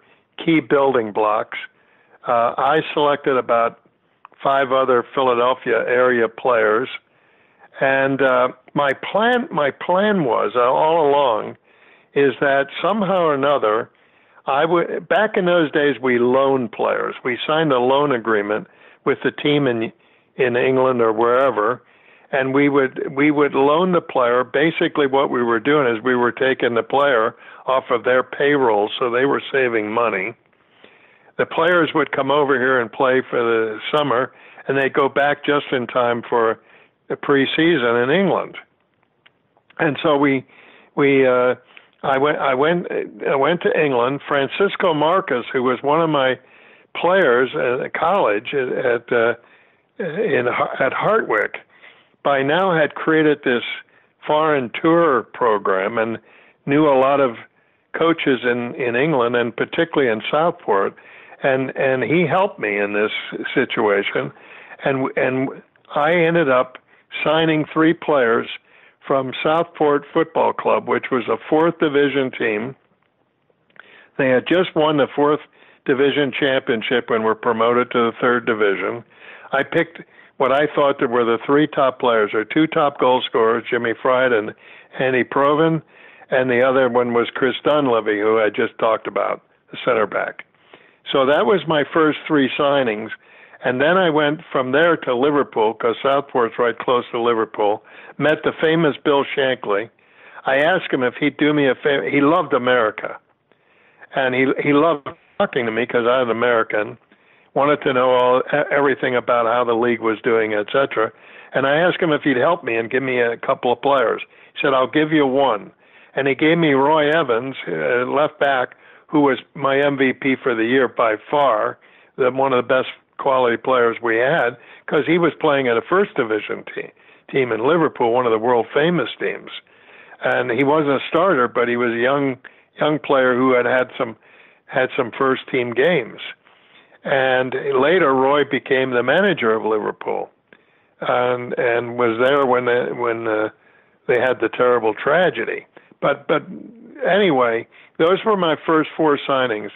key building blocks. I selected about 5 other Philadelphia area players, and my plan was all along is that somehow or another back in those days we loaned players. We signed a loan agreement with the team in England or wherever, and we would loan the player. Basically what we were doing is we were taking the player off of their payroll, so they were saving money. The players would come over here and play for the summer, and they'd go back just in time for the preseason in England. And so I went to England. Francisco Marcus, who was one of my players at college at Hartwick by now had created this foreign tour program and knew a lot of coaches in England and particularly in Southport, and he helped me in this situation, and I ended up signing 3 players from Southport Football Club, which was a 4th division team. They had just won the 4th division championship and were promoted to the 3rd division. I picked what I thought were the 3 top players, or 2 top goal scorers, Jimmy Fried and Andy Proven, and the other one was Chris Dunleavy, who I just talked about, the center back. So that was my first 3 signings. And then I went from there to Liverpool, because Southport's right close to Liverpool, met the famous Bill Shankly. I asked him if he'd do me a favor. He loved America. And he loved talking to me because I was American, wanted to know everything about how the league was doing, etc. And I asked him if he'd help me and give me a couple of players. He said, I'll give you one. And he gave me Roy Evans, left back, who was my MVP for the year by far, one of the best quality players we had, because he was playing at a first division team in Liverpool, one of the world famous teams. And he wasn't a starter, but he was a young player who had some first team games. And later Roy became the manager of Liverpool, and was there when they had the terrible tragedy. But anyway, those were my first 4 signings.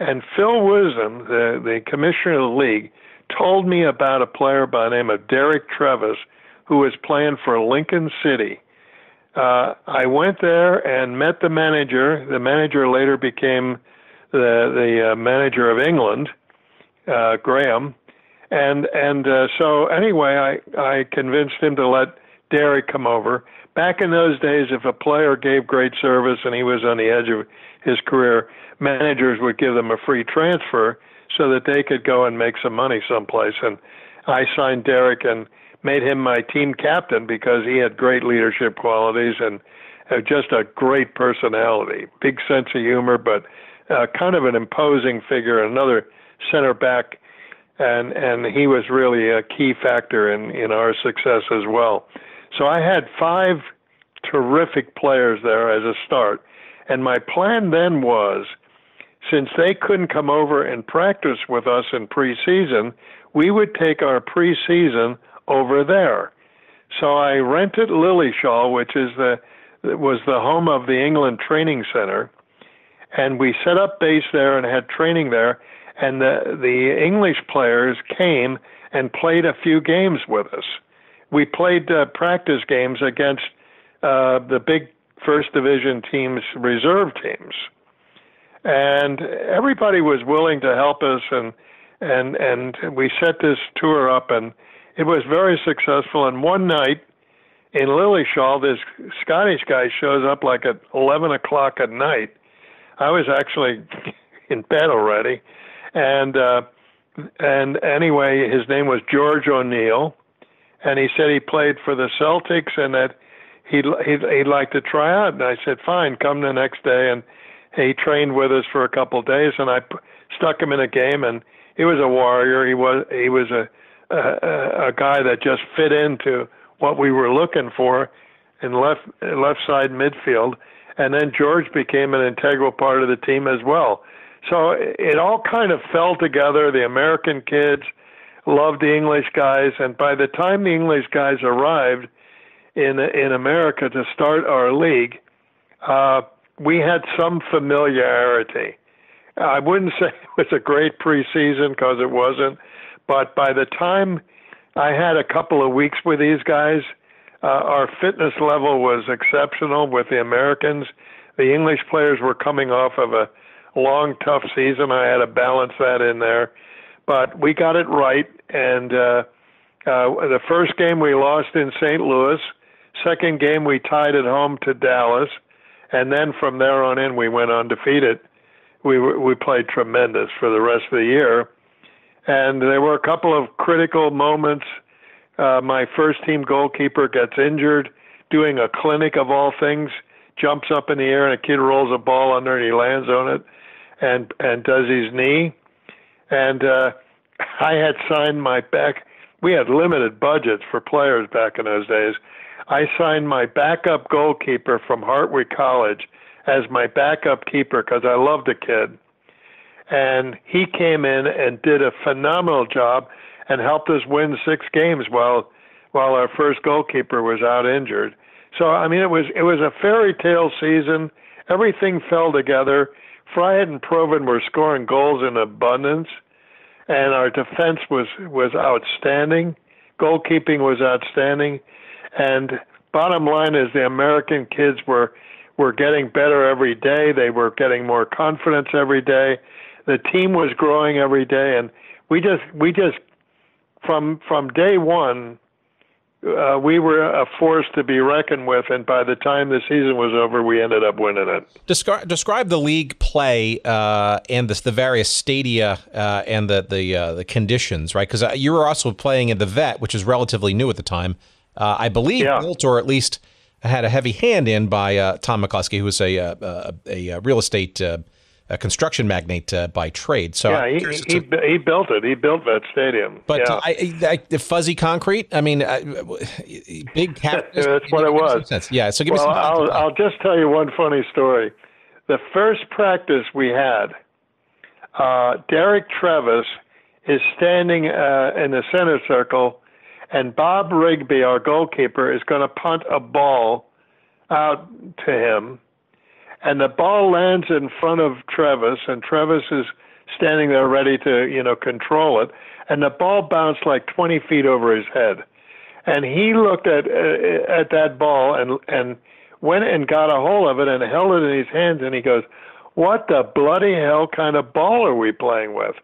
And Phil Wisdom, the commissioner of the league, told me about a player by the name of Derek Trevis, who was playing for Lincoln City. I went there and met the manager. The manager later became the manager of England, Graham. And so anyway, I convinced him to let Derek come over. Back in those days, if a player gave great service and he was on the edge of his career, managers would give them a free transfer so that they could go and make some money someplace. And I signed Derek and made him my team captain because he had great leadership qualities and just a great personality, big sense of humor, but kind of an imposing figure, another center back. And he was really a key factor in our success as well. So I had 5 terrific players there as a start. And my plan then was, since they couldn't come over and practice with us in preseason, we would take our preseason over there. So I rented Lilleshall, which was the home of the England Training Center, and we set up base there and had training there. And the English players came and played a few games with us. We played practice games against the big first division teams, reserve teams. And everybody was willing to help us, and we set this tour up, and it was very successful. And one night in Lilleshall, this Scottish guy shows up like at 11 o'clock at night. I was actually in bed already. And anyway, his name was George O'Neill, and he said he played for the Celtics and that he'd like to try out. And I said, fine, come the next day. And he trained with us for a couple of days, and I stuck him in a game. And he was a warrior. He was a guy that just fit into what we were looking for in left side midfield. And then George became an integral part of the team as well. So it all kind of fell together. The American kids loved the English guys, and by the time the English guys arrived in America to start our league, we had some familiarity. I wouldn't say it was a great preseason because it wasn't, but by the time I had a couple of weeks with these guys, our fitness level was exceptional with the Americans. The English players were coming off of a long, tough season. I had to balance that in there. But we got it right, and the first game we lost in St. Louis. Second game we tied at home to Dallas, and then from there on in we went undefeated. We played tremendous for the rest of the year. And there were a couple of critical moments. My first team goalkeeper gets injured doing a clinic of all things, jumps up in the air, and a kid rolls a ball under and he lands on it and does his knee. And I had signed my back. We had limited budgets for players back in those days. I signed my backup goalkeeper from Hartwick College as my backup keeper because I loved the kid. And he came in and did a phenomenal job and helped us win 6 games while our first goalkeeper was out injured. So, I mean, it was a fairy tale season. Everything fell together. Friat and Proven were scoring goals in abundance, and our defense was outstanding. Goalkeeping was outstanding. And bottom line is the American kids were getting better every day. They were getting more confidence every day. The team was growing every day, and we just from day one, we were a force to be reckoned with, and by the time the season was over, we ended up winning it. Describe the league play and the various stadia and the conditions, right? Because you were also playing in the Vet, which is relatively new at the time. I believe built, or at least had a heavy hand in by Tom McCloskey, who was a real estate construction magnate by trade. So yeah, he built it. He built that stadium. But the fuzzy concrete. I mean, big. That's what it was. Sense. Yeah. So give me some. I'll just tell you one funny story. The first practice we had, Derek Trevis is standing in the center circle, and Bob Rigby, our goalkeeper, is going to punt a ball out to him. And the ball lands in front of Trevis, and Trevis is standing there ready to, control it. And the ball bounced like 20 feet over his head. And he looked at that ball and went and got a hold of it and held it in his hands. And he goes, "What the bloody hell kind of ball are we playing with?"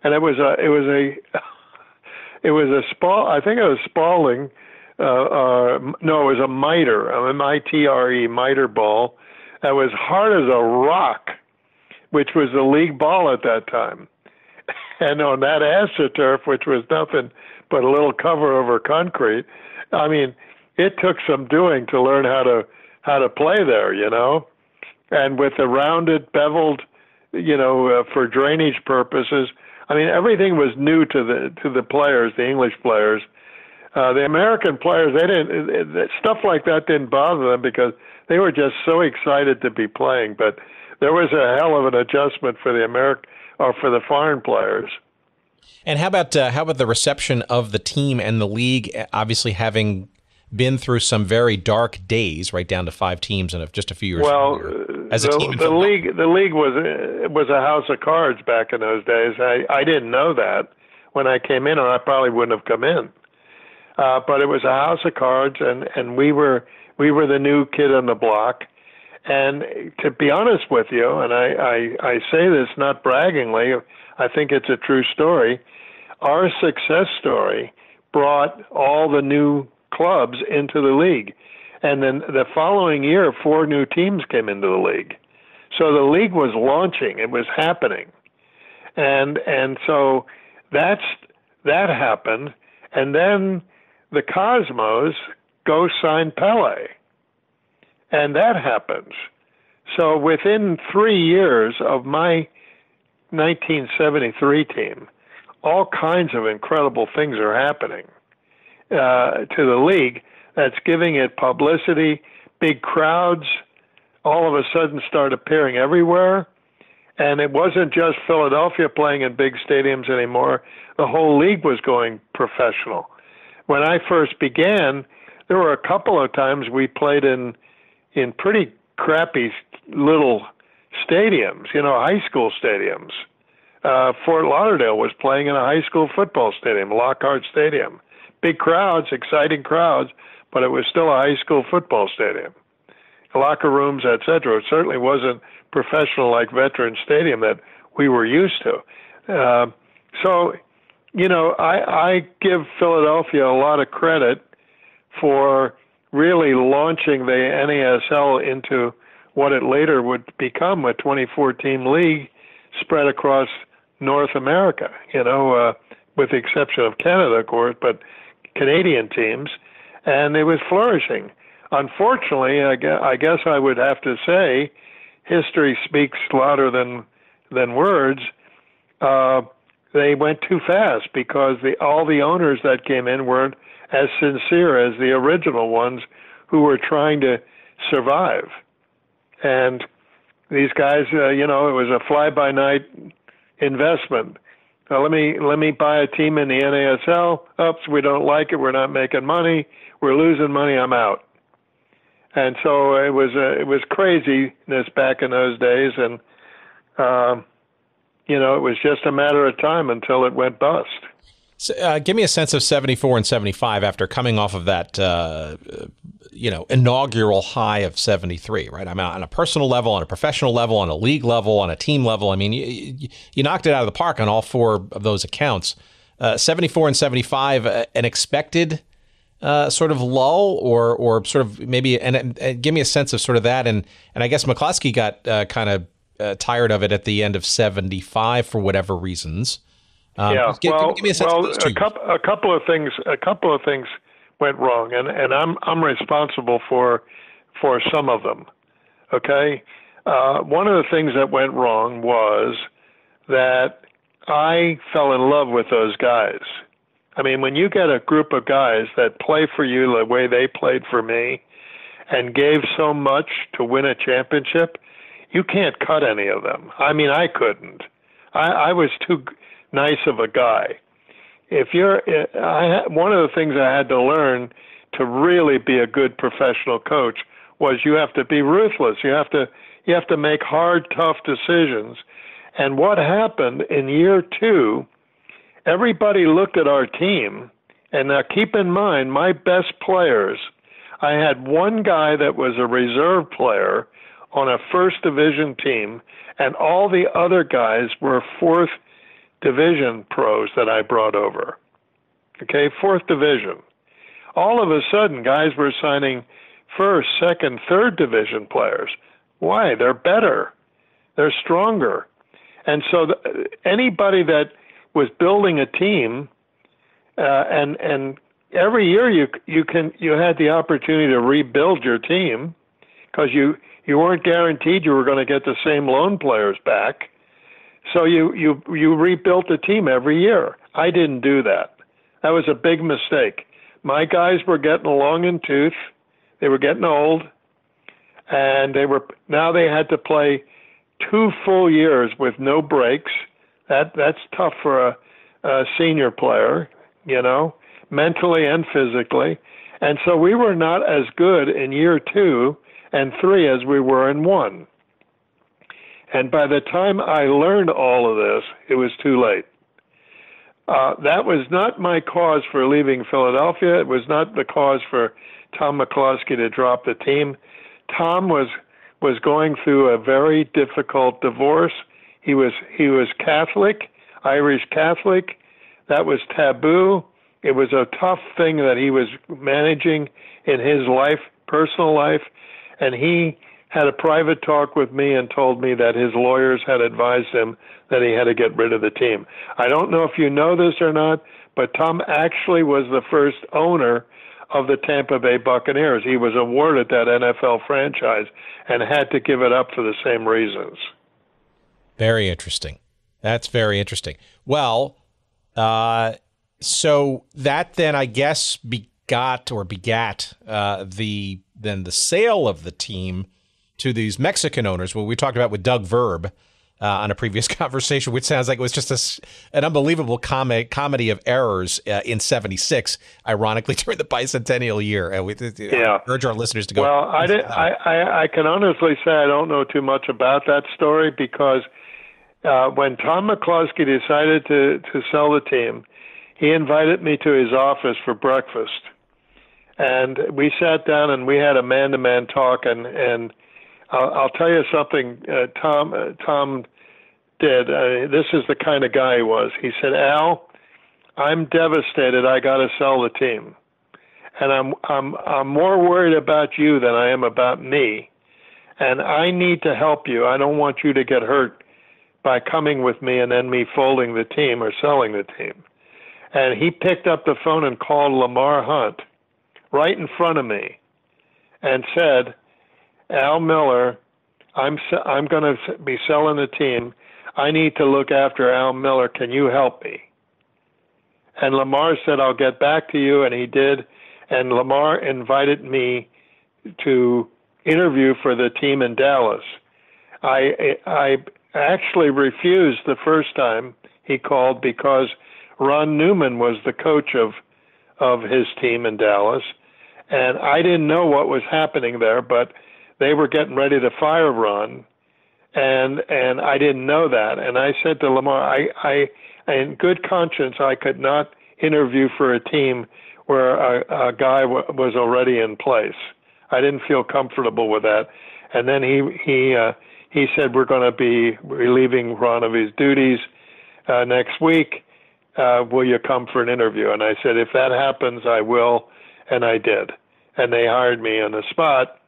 And it was a I think it was Spalding. No, it was a miter, M-I-T-R-E, miter ball. That was hard as a rock, which was the league ball at that time. And on that AstroTurf, which was nothing but a little cover over concrete, I mean, it took some doing to learn how to play there, And with the rounded, beveled, for drainage purposes, I mean, everything was new to the players, the English players. The American players, stuff like that didn't bother them because they were just so excited to be playing. But there was a hell of an adjustment for the foreign players. And how about the reception of the team and the league? Obviously, having been through some very dark days, right down to 5 teams in just a few years. Well, the league was a house of cards back in those days. I didn't know that when I came in, or I probably wouldn't have come in. But it was a house of cards, and we were the new kid on the block. And to be honest with you, and I say this not braggingly, I think it's a true story, our success story brought all the new clubs into the league. And then the following year, 4 new teams came into the league. So the league was launching. It was happening. And so that happened. And then the Cosmos go sign Pele. And that happens. So within 3 years of my 1973 team, all kinds of incredible things are happening to the league that's giving it publicity. Big crowds all of a sudden start appearing everywhere. And it wasn't just Philadelphia playing in big stadiums anymore. The whole league was going professional. When I first began, there were a couple of times we played in pretty crappy little stadiums, high school stadiums. Fort Lauderdale was playing in a high school football stadium, Lockhart Stadium. Big crowds, exciting crowds, but it was still a high school football stadium. Locker rooms, etc. It certainly wasn't professional like Veterans Stadium that we were used to. So, I give Philadelphia a lot of credit for really launching the NASL into what it later would become, a 24-team league spread across North America, with the exception of Canada, of course, but Canadian teams, and it was flourishing. Unfortunately, I guess I would have to say, history speaks louder than words. they went too fast because all the owners that came in weren't as sincere as the original ones who were trying to survive. And these guys, it was a fly-by-night investment. Let me buy a team in the NASL. Oops, we don't like it. We're not making money. We're losing money. I'm out. And so it was craziness back in those days, and it was just a matter of time until it went bust. So, give me a sense of 74 and 75 after coming off of that, inaugural high of 73, right? I mean, on a personal level, on a professional level, on a league level, on a team level. I mean, you knocked it out of the park on all four of those accounts. 74 and 75, an expected sort of lull, or sort of maybe, and give me a sense of sort of that. And I guess McCloskey got kind of tired of it at the end of 75 for whatever reasons. Give me a sense of those two. A couple of things went wrong, and I'm responsible for some of them. Okay, one of the things that went wrong was that I fell in love with those guys. I mean, when you get a group of guys that play for you the way they played for me and gave so much to win a championship, you can't cut any of them. I mean, I couldn't. I was too nice of a guy. One of the things I had to learn to really be a good professional coach was you have to be ruthless. You have to make hard, tough decisions. And what happened in year 2, everybody looked at our team, and now keep in mind, my best players, I had one guy that was a reserve player on a first division team, and all the other guys were fourth division pros that I brought over. Okay, fourth division. All of a sudden, guys were signing first, second, third division players. Why? They're better. They're stronger. And so anybody that was building a team, and every year you had the opportunity to rebuild your team because you weren't guaranteed you were going to get the same loan players back. So you rebuilt the team every year. I didn't do that. That was a big mistake. My guys were getting long in tooth. They were getting old, and now they had to play 2 full years with no breaks. That's tough for a senior player, mentally and physically. And so we were not as good in year 2 and 3 as we were in 1. And by the time I learned all of this, it was too late. That was not my cause for leaving Philadelphia. It was not the cause for Tom McCloskey to drop the team. Tom was going through a very difficult divorce. He was Catholic, Irish Catholic. That was taboo. It was a tough thing that he was managing in his life, personal life, and he had a private talk with me and told me that his lawyers had advised him that he had to get rid of the team. I don't know if you know this or not, but Tom actually was the first owner of the Tampa Bay Buccaneers. He was awarded that NFL franchise and had to give it up for the same reasons. Very interesting. That's very interesting. Well, so that then I guess begat the sale of the team to these Mexican owners. Well, we talked about with Doug Verb on a previous conversation, which sounds like it was just an unbelievable comedy of errors in '76, ironically during the bicentennial year. I urge our listeners to go. Well, I can honestly say I don't know too much about that story because when Tom McCloskey decided to sell the team, he invited me to his office for breakfast. And we sat down and we had a man-to-man talk, and I'll tell you something Tom did. This is the kind of guy he was. He said, "Al, I'm devastated. I got to sell the team, and I'm more worried about you than I am about me, and I need to help you. I don't want you to get hurt by coming with me and then me folding the team or selling the team." And he picked up the phone and called Lamar Hunt right in front of me and said, "Al Miller, I'm going to be selling the team. I need to look after Al Miller. Can you help me? And Lamar said, I'll get back to you, and he did. And Lamar invited me to interview for the team in Dallas. I actually refused the first time he called because Ron Newman was the coach of his team in Dallas, and I didn't know what was happening there, but they were getting ready to fire Ron, and I didn't know that. And I said to Lamar, I in good conscience, I could not interview for a team where a guy was already in place. I didn't feel comfortable with that. And then he said, we're going to be relieving Ron of his duties next week. Will you come for an interview? And I said, if that happens, I will. And I did. And they hired me on the spot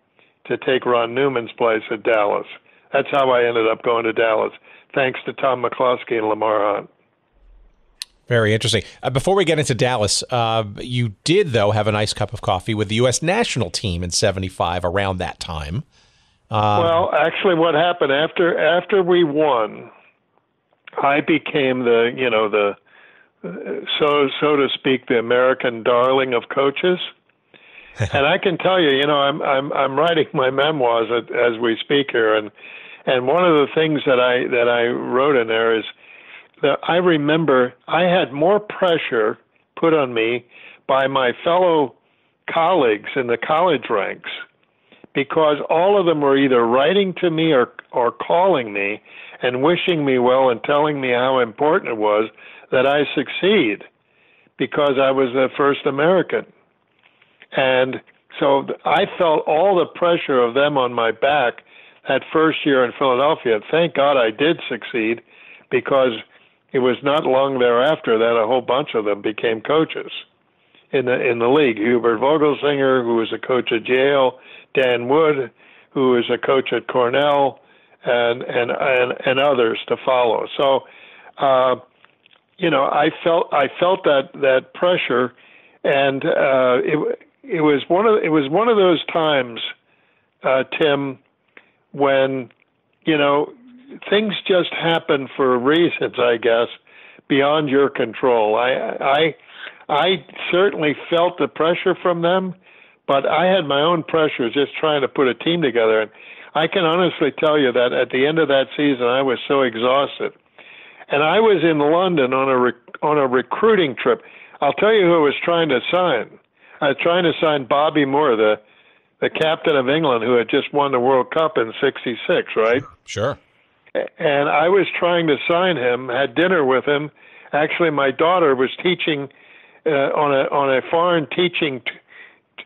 to take Ron Newman's place at Dallas. That's how I ended up going to Dallas, thanks to Tom McCloskey and Lamar Hunt. Very interesting. Before we get into Dallas, you did, though, have a nice cup of coffee with the U.S. national team in '75 around that time. Well, actually, what happened after we won, I became the so to speak, the American darling of coaches. And I can tell you, I'm writing my memoirs as we speak here, and one of the things that I wrote in there is that I remember I had more pressure put on me by my fellow colleagues in the college ranks, because all of them were either writing to me or calling me and wishing me well and telling me how important it was that I succeed because I was the first American. And so I felt all the pressure of them on my back that first year in Philadelphia. Thank God I did succeed, because it was not long thereafter that a whole bunch of them became coaches in the league. Hubert Vogelsinger, who was a coach at Yale, Dan Wood, who was a coach at Cornell, and others to follow. So, I felt that pressure, and it was one of those times, Tim, when things just happen for reasons, I guess, beyond your control. I certainly felt the pressure from them, but I had my own pressure just trying to put a team together. And I can honestly tell you that at the end of that season, I was so exhausted. And I was in London on a recruiting trip. I'll tell you who I was trying to sign. I was trying to sign Bobby Moore, the captain of England, who had just won the World Cup in '66, right? Sure. And I was trying to sign him, had dinner with him. Actually, my daughter was teaching on a foreign teaching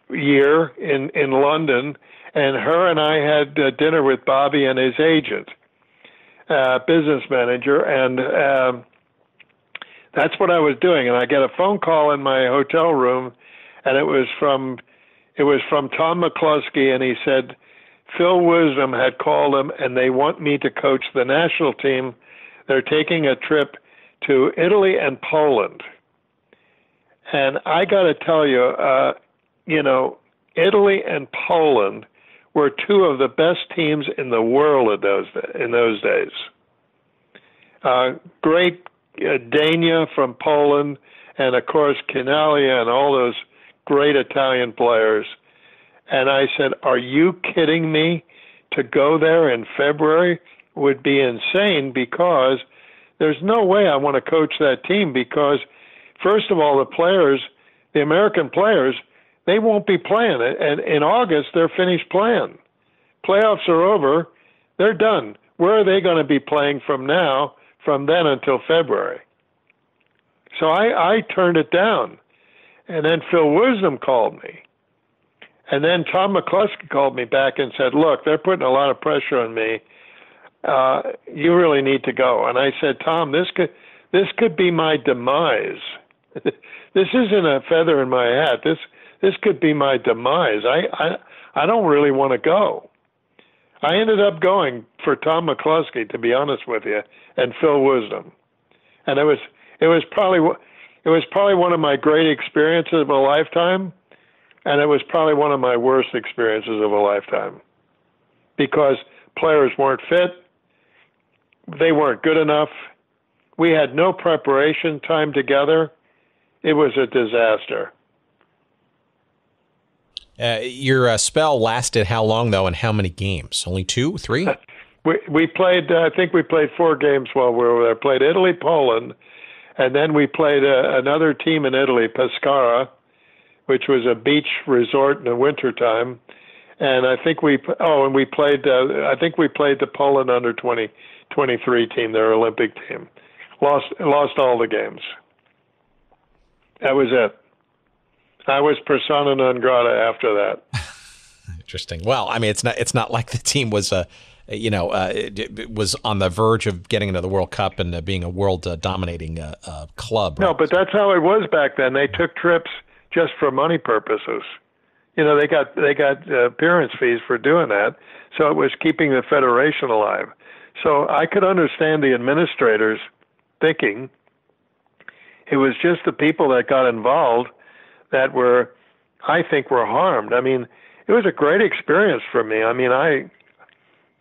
year in London, and her and I had dinner with Bobby and his agent, business manager, and that's what I was doing. And I get a phone call in my hotel room, and it was from Tom McCloskey, and he said, Phil Wisdom had called him, and they want me to coach the national team. They're taking a trip to Italy and Poland. And I got to tell you, Italy and Poland were two of the best teams in the world in those days. Great Dania from Poland, and of course Canalia and all those great Italian players. And I said, are you kidding me? To go there in February would be insane, because there's no way I want to coach that team, because, first of all, the players, the American players, they won't be playing. And in August, they're finished playing. Playoffs are over. They're done. Where are they going to be playing from then until February? So I turned it down. And then Phil Wisdom called me. And then Tom McCloskey called me back and said, look, they're putting a lot of pressure on me. You really need to go. And I said, Tom, this could be my demise. This isn't a feather in my hat. This could be my demise. I don't really want to go. I ended up going for Tom McCloskey, to be honest with you, and Phil Wisdom. And it was probably one of my great experiences of a lifetime. And it was probably one of my worst experiences of a lifetime, because players weren't fit. They weren't good enough. We had no preparation time together. It was a disaster. Your spell lasted how long, though, and how many games? Only 2, 3? We played, I think we played 4 games while we were there. Played Italy, Poland, and then we played another team in Italy, Pescara, which was a beach resort in the wintertime. And I think we played, I think we played the Poland under 23 team, their Olympic team. Lost all the games. That was it. I was persona non grata after that. Interesting. Well, I mean, it's not like the team was it was on the verge of getting into the World Cup and being a world dominating club. No, but that's how it was back then. They took trips just for money purposes. They got appearance fees for doing that, so it was keeping the federation alive. So I could understand the administrators thinking it was just the people that got involved that were harmed. I mean, it was a great experience for me. I mean, I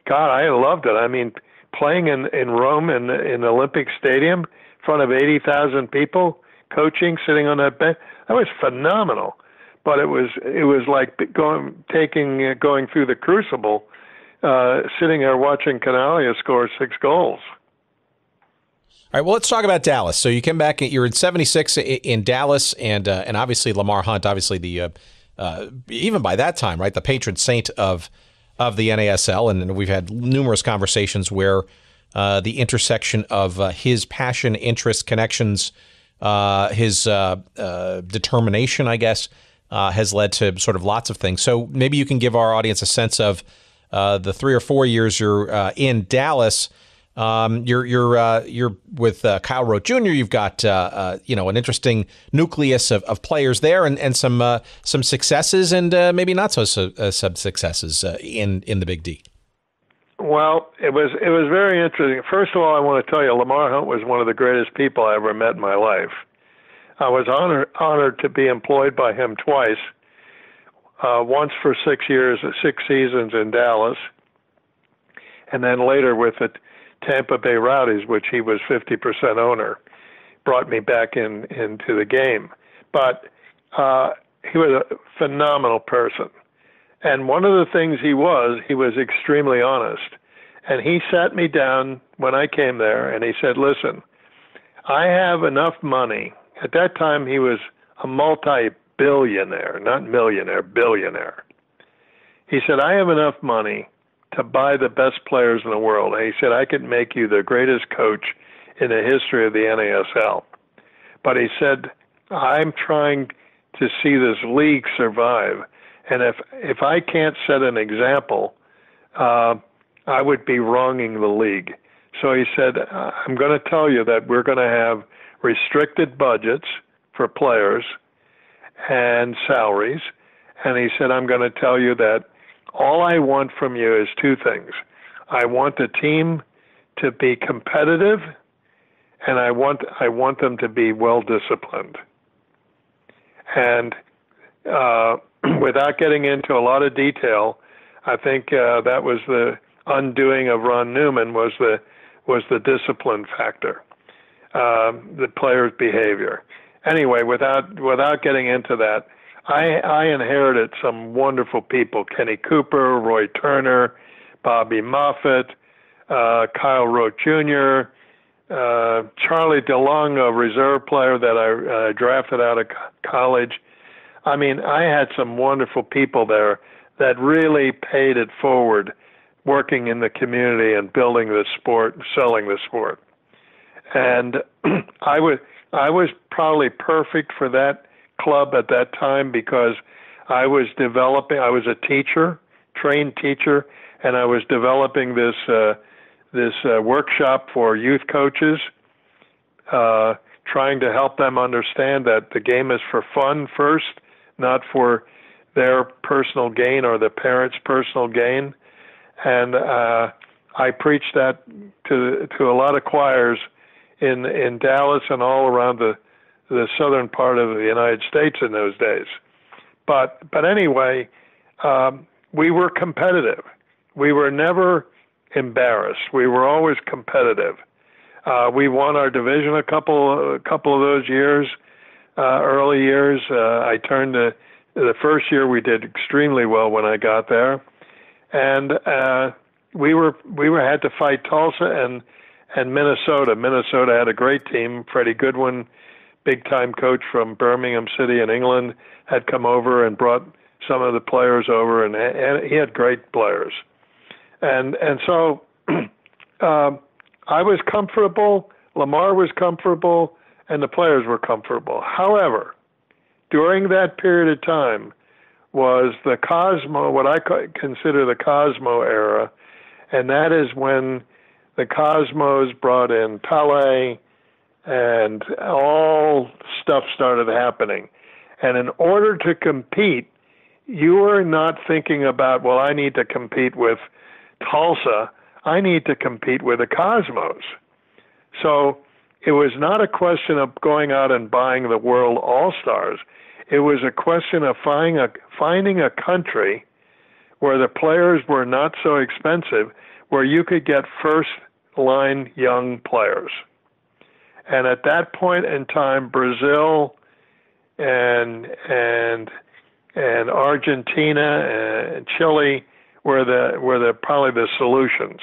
loved it. I mean, playing in Rome in the Olympic Stadium in front of 80,000 people, coaching, sitting on that bench, that was phenomenal. But it was like going through the crucible, sitting there watching Canalia score 6 goals. All right, well, let's talk about Dallas. So you came back, you're in 76 in Dallas, and obviously Lamar Hunt, obviously the even by that time, right, the patron saint of the NASL, and we've had numerous conversations where the intersection of his passion, interest, connections, his determination, I guess, has led to sort of lots of things. So maybe you can give our audience a sense of the 3 or 4 years you're in Dallas. You're with Kyle Rote Jr. You've got an interesting nucleus of players there, and some successes, and maybe not so some successes in the Big D. Well, it was very interesting. First of all, I want to tell you, Lamar Hunt was one of the greatest people I ever met in my life. I was honored to be employed by him twice, once for 6 years, 6 seasons in Dallas, and then later with the Tampa Bay Rowdies, which he was 50% owner, brought me back into the game. But he was a phenomenal person. And one of the things he was extremely honest. And he sat me down when I came there, and he said, listen, I have enough money. At that time, he was a multi-billionaire, not millionaire, billionaire. He said, I have enough money to buy the best players in the world. And he said, I could make you the greatest coach in the history of the NASL. But he said, I'm trying to see this league survive. And if I can't set an example, I would be wronging the league. So he said, I'm going to tell you that we're going to have restricted budgets for players and salaries. And he said, I'm going to tell you that all I want from you is 2 things. I want the team to be competitive, and I want them to be well-disciplined. And without getting into a lot of detail, I think that was the undoing of Ron Newman was the discipline factor, the player's behavior. Anyway, without getting into that, I inherited some wonderful people: Kenny Cooper, Roy Turner, Bobby Moffett, Kyle Rote Jr., Charlie DeLong, a reserve player that I drafted out of college. I mean, I had some wonderful people there that really paid it forward, working in the community and building the sport and selling the sport. And I was probably perfect for that club at that time because I was a teacher, trained teacher, and I was developing this workshop for youth coaches, trying to help them understand that the game is for fun first, not for their personal gain or the parents' personal gain. And I preached that to a lot of choirs in Dallas and all around the southern part of the United States in those days. But anyway, we were competitive. We were never embarrassed. We were always competitive. We won our division a couple of those years, early years. I turned to the first year we did extremely well when I got there, and we had to fight Tulsa and Minnesota. Minnesota had a great team. Freddie Goodwin, big-time coach from Birmingham City in England, had come over and brought some of the players over, and he had great players. And so I was comfortable, Lamar was comfortable, and the players were comfortable. However, during that period of time was the Cosmo, what I consider the Cosmo era, and that is when the Cosmos brought in Pele, and all stuff started happening. And in order to compete, you were not thinking about, well, I need to compete with Tulsa. I need to compete with the Cosmos. So it was not a question of going out and buying the world all-stars. It was a question of finding a country where the players were not so expensive, where you could get first-line young players. And at that point in time, Brazil and Argentina and Chile were probably the solutions.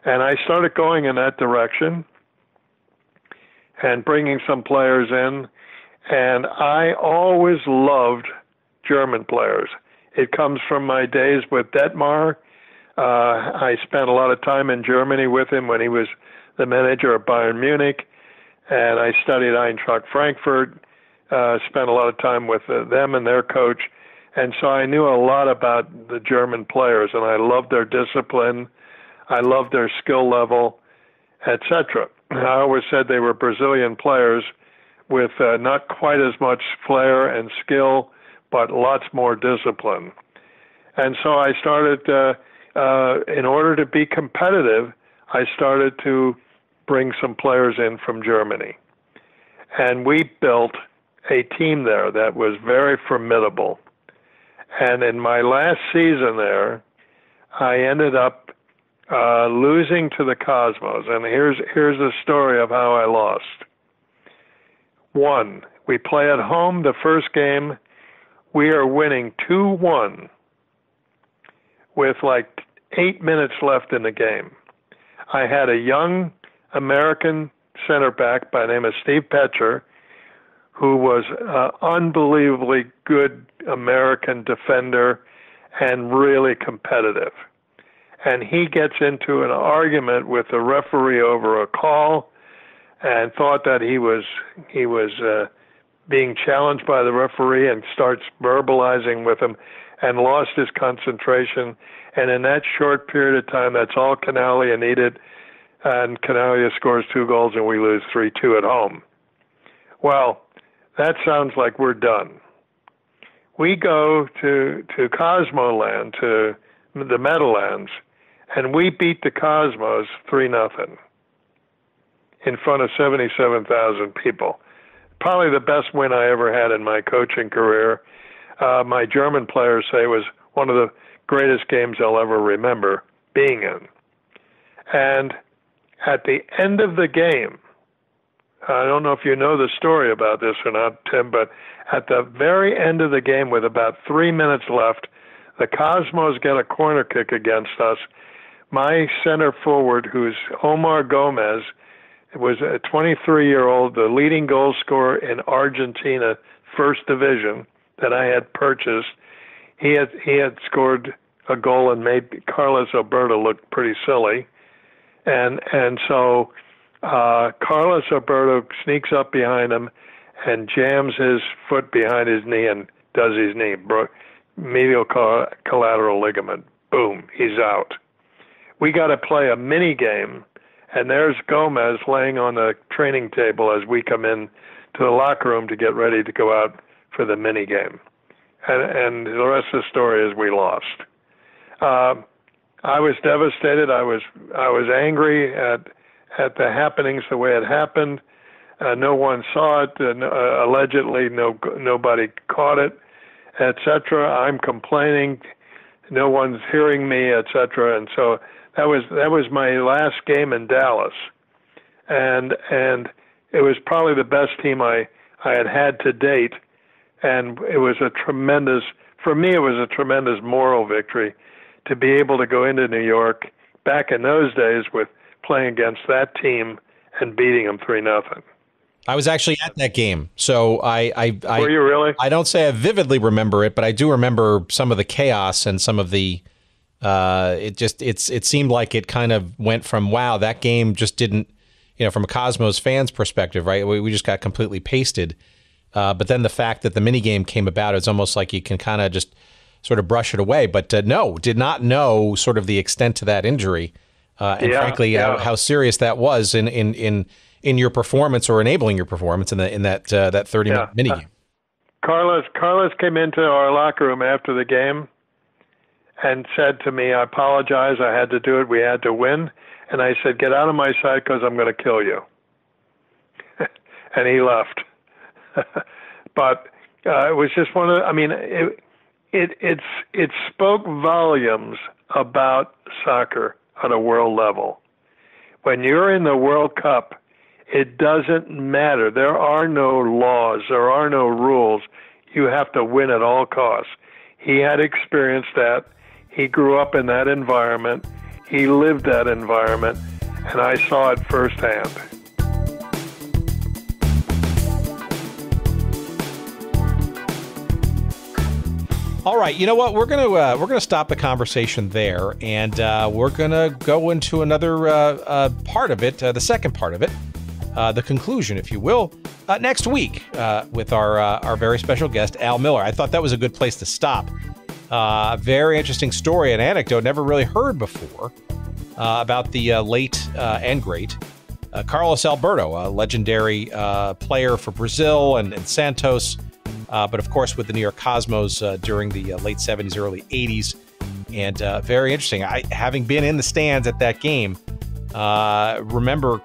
And I started going in that direction and bringing some players in. And I always loved German players. It comes from my days with Detmar. I spent a lot of time in Germany with him when he was the manager of Bayern Munich. And I studied Eintracht Frankfurt, spent a lot of time with them and their coach. And so I knew a lot about the German players, and I loved their discipline. I loved their skill level, etc. I always said they were Brazilian players with not quite as much flair and skill, but lots more discipline. And so I started, in order to be competitive, I started to bring some players in from Germany. And we built a team there that was very formidable. And in my last season there, I ended up losing to the Cosmos. And here's the story of how I lost. 1, we play at home the first game. We are winning 2-1 with like 8 minutes left in the game. I had a young American center back by the name of Steve Petcher, who was an unbelievably good American defender and really competitive. And he gets into an argument with the referee over a call and thought that he was being challenged by the referee, and starts verbalizing with him and lost his concentration. And in that short period of time, that's all Canalia needed. And Canalia scores 2 goals, and we lose 3-2 at home. Well, that sounds like we're done. We go to Cosmo Land, to the Meadowlands, and we beat the Cosmos 3-0 in front of 77,000 people. Probably the best win I ever had in my coaching career. My German players say it was one of the greatest games I'll ever remember being in. And at the end of the game, I don't know if you know the story about this or not, Tim, but at the very end of the game, with about 3 minutes left, the Cosmos get a corner kick against us. My center forward, who's Omar Gomez, was a 23-year-old, the leading goal scorer in Argentina, first division, that I had purchased. He had scored a goal and made Carlos Alberto look pretty silly. And so Carlos Alberto sneaks up behind him and jams his foot behind his knee and does his knee, medial collateral ligament. Boom, he's out. We got to play a mini game, and there's Gomez laying on the training table as we come in to the locker room to get ready to go out for the mini game. And the rest of the story is we lost. I was devastated. I was angry at the happenings the way it happened. No one saw it. Allegedly, nobody caught it, etc. I'm complaining. No one's hearing me, etc. And so That was my last game in Dallas, and it was probably the best team I had to date, and it was for me it was a tremendous moral victory to be able to go into New York back in those days with playing against that team and beating them 3-0. I was actually at that game, so Were you really? I don't say I vividly remember it, but I do remember some of the chaos and some of the. It seemed like it kind of went from, wow, that game just didn't, from a Cosmos fan's perspective, right? We just got completely pasted. But then the fact that the minigame came about, it's almost like you can kind of just sort of brush it away. But no, did not know sort of the extent to that injury, and frankly, how serious that was in your performance or enabling your performance in that 30-minute minigame. Carlos came into our locker room after the game and said to me, "I apologize. I had to do it. We had to win." And I said, "Get out of my sight because I'm going to kill you." And he left. But it was just one of the, it spoke volumes about soccer on a world level. When you're in the World Cup, it doesn't matter. There are no laws. There are no rules. You have to win at all costs. He had experienced that. He grew up in that environment. He lived that environment, and I saw it firsthand. All right, you know what? We're gonna stop the conversation there, and we're gonna go into another part of it, the second part of it, the conclusion, if you will, next week with our very special guest, Al Miller. I thought that was a good place to stop. A very interesting story, an anecdote never really heard before about the late and great Carlos Alberto, a legendary player for Brazil and Santos, but of course with the New York Cosmos during the late 70s, early 80s. And very interesting. Having been in the stands at that game, remember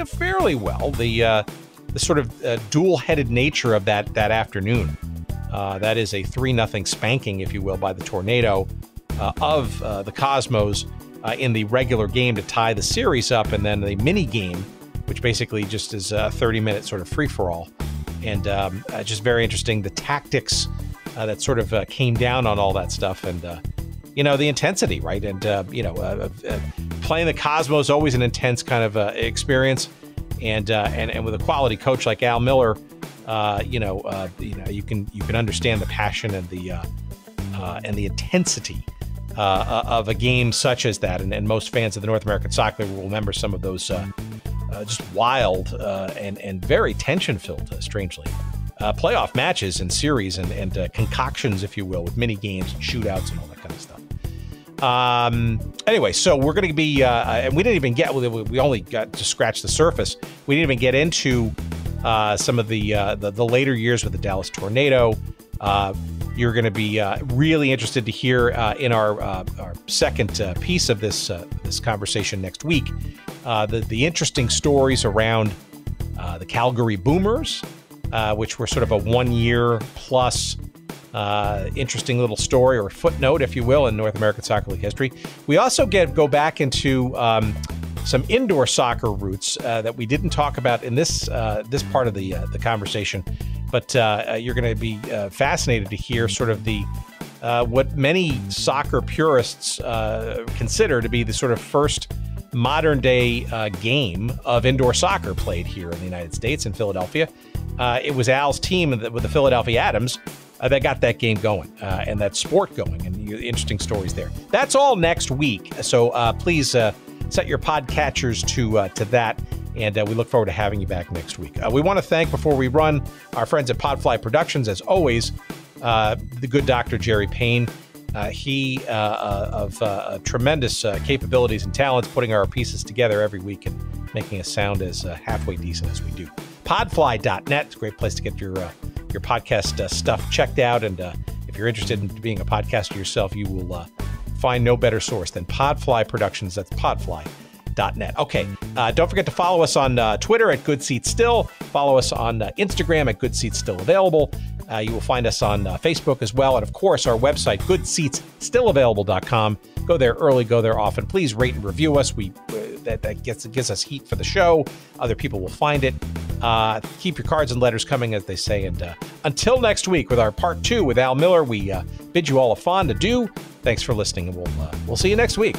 fairly well the sort of dual-headed nature of that afternoon. That is a 3-0 spanking, if you will, by the Tornado of the Cosmos in the regular game to tie the series up, and then the mini game, which basically just is a 30-minute sort of free-for-all. And just very interesting, the tactics that sort of came down on all that stuff, and the intensity, right? And playing the Cosmos, always an intense kind of experience, and with a quality coach like Al Miller. You can understand the passion and the intensity of a game such as that, and most fans of the North American Soccer League will remember some of those just wild and very tension-filled, strangely, playoff matches and series and concoctions, if you will, with mini games and shootouts and all that kind of stuff. Anyway, so we're going to be, and we didn't even we only got to scratch the surface. We didn't even get into some of the later years with the Dallas Tornado. You're going to be really interested to hear in our second piece of this conversation next week, the interesting stories around the Calgary Boomers, which were sort of a 1 year plus interesting little story or footnote, if you will, in North American Soccer League history. We also go back into some indoor soccer roots that we didn't talk about in this part of the conversation, but you're going to be fascinated to hear sort of the what many soccer purists consider to be the sort of first modern day game of indoor soccer played here in the United States in Philadelphia. It was Al's team with the Philadelphia Atoms that got that game going and that sport going, and interesting stories there. That's all next week, so please set your podcatchers to that, and we look forward to having you back next week. We want to thank, before we run, our friends at Podfly Productions, as always, the good Dr. Jerry Payne. He of tremendous capabilities and talents, putting our pieces together every week and making us sound as halfway decent as we do. Podfly.net, it's a great place to get your podcast stuff checked out, and if you're interested in being a podcaster yourself, you will find no better source than Podfly Productions. That's podfly.net. Okay, don't forget to follow us on Twitter at Good Seats Still. Follow us on Instagram at Good Seats Still Available. You will find us on Facebook as well. And, of course, our website, goodseatsstillavailable.com. Go there early, go there often. Please rate and review us. That gives us heat for the show. Other people will find it. Keep your cards and letters coming, as they say. And until next week with our part 2 with Al Miller, we bid you all a fond adieu. Thanks for listening, and we'll see you next week.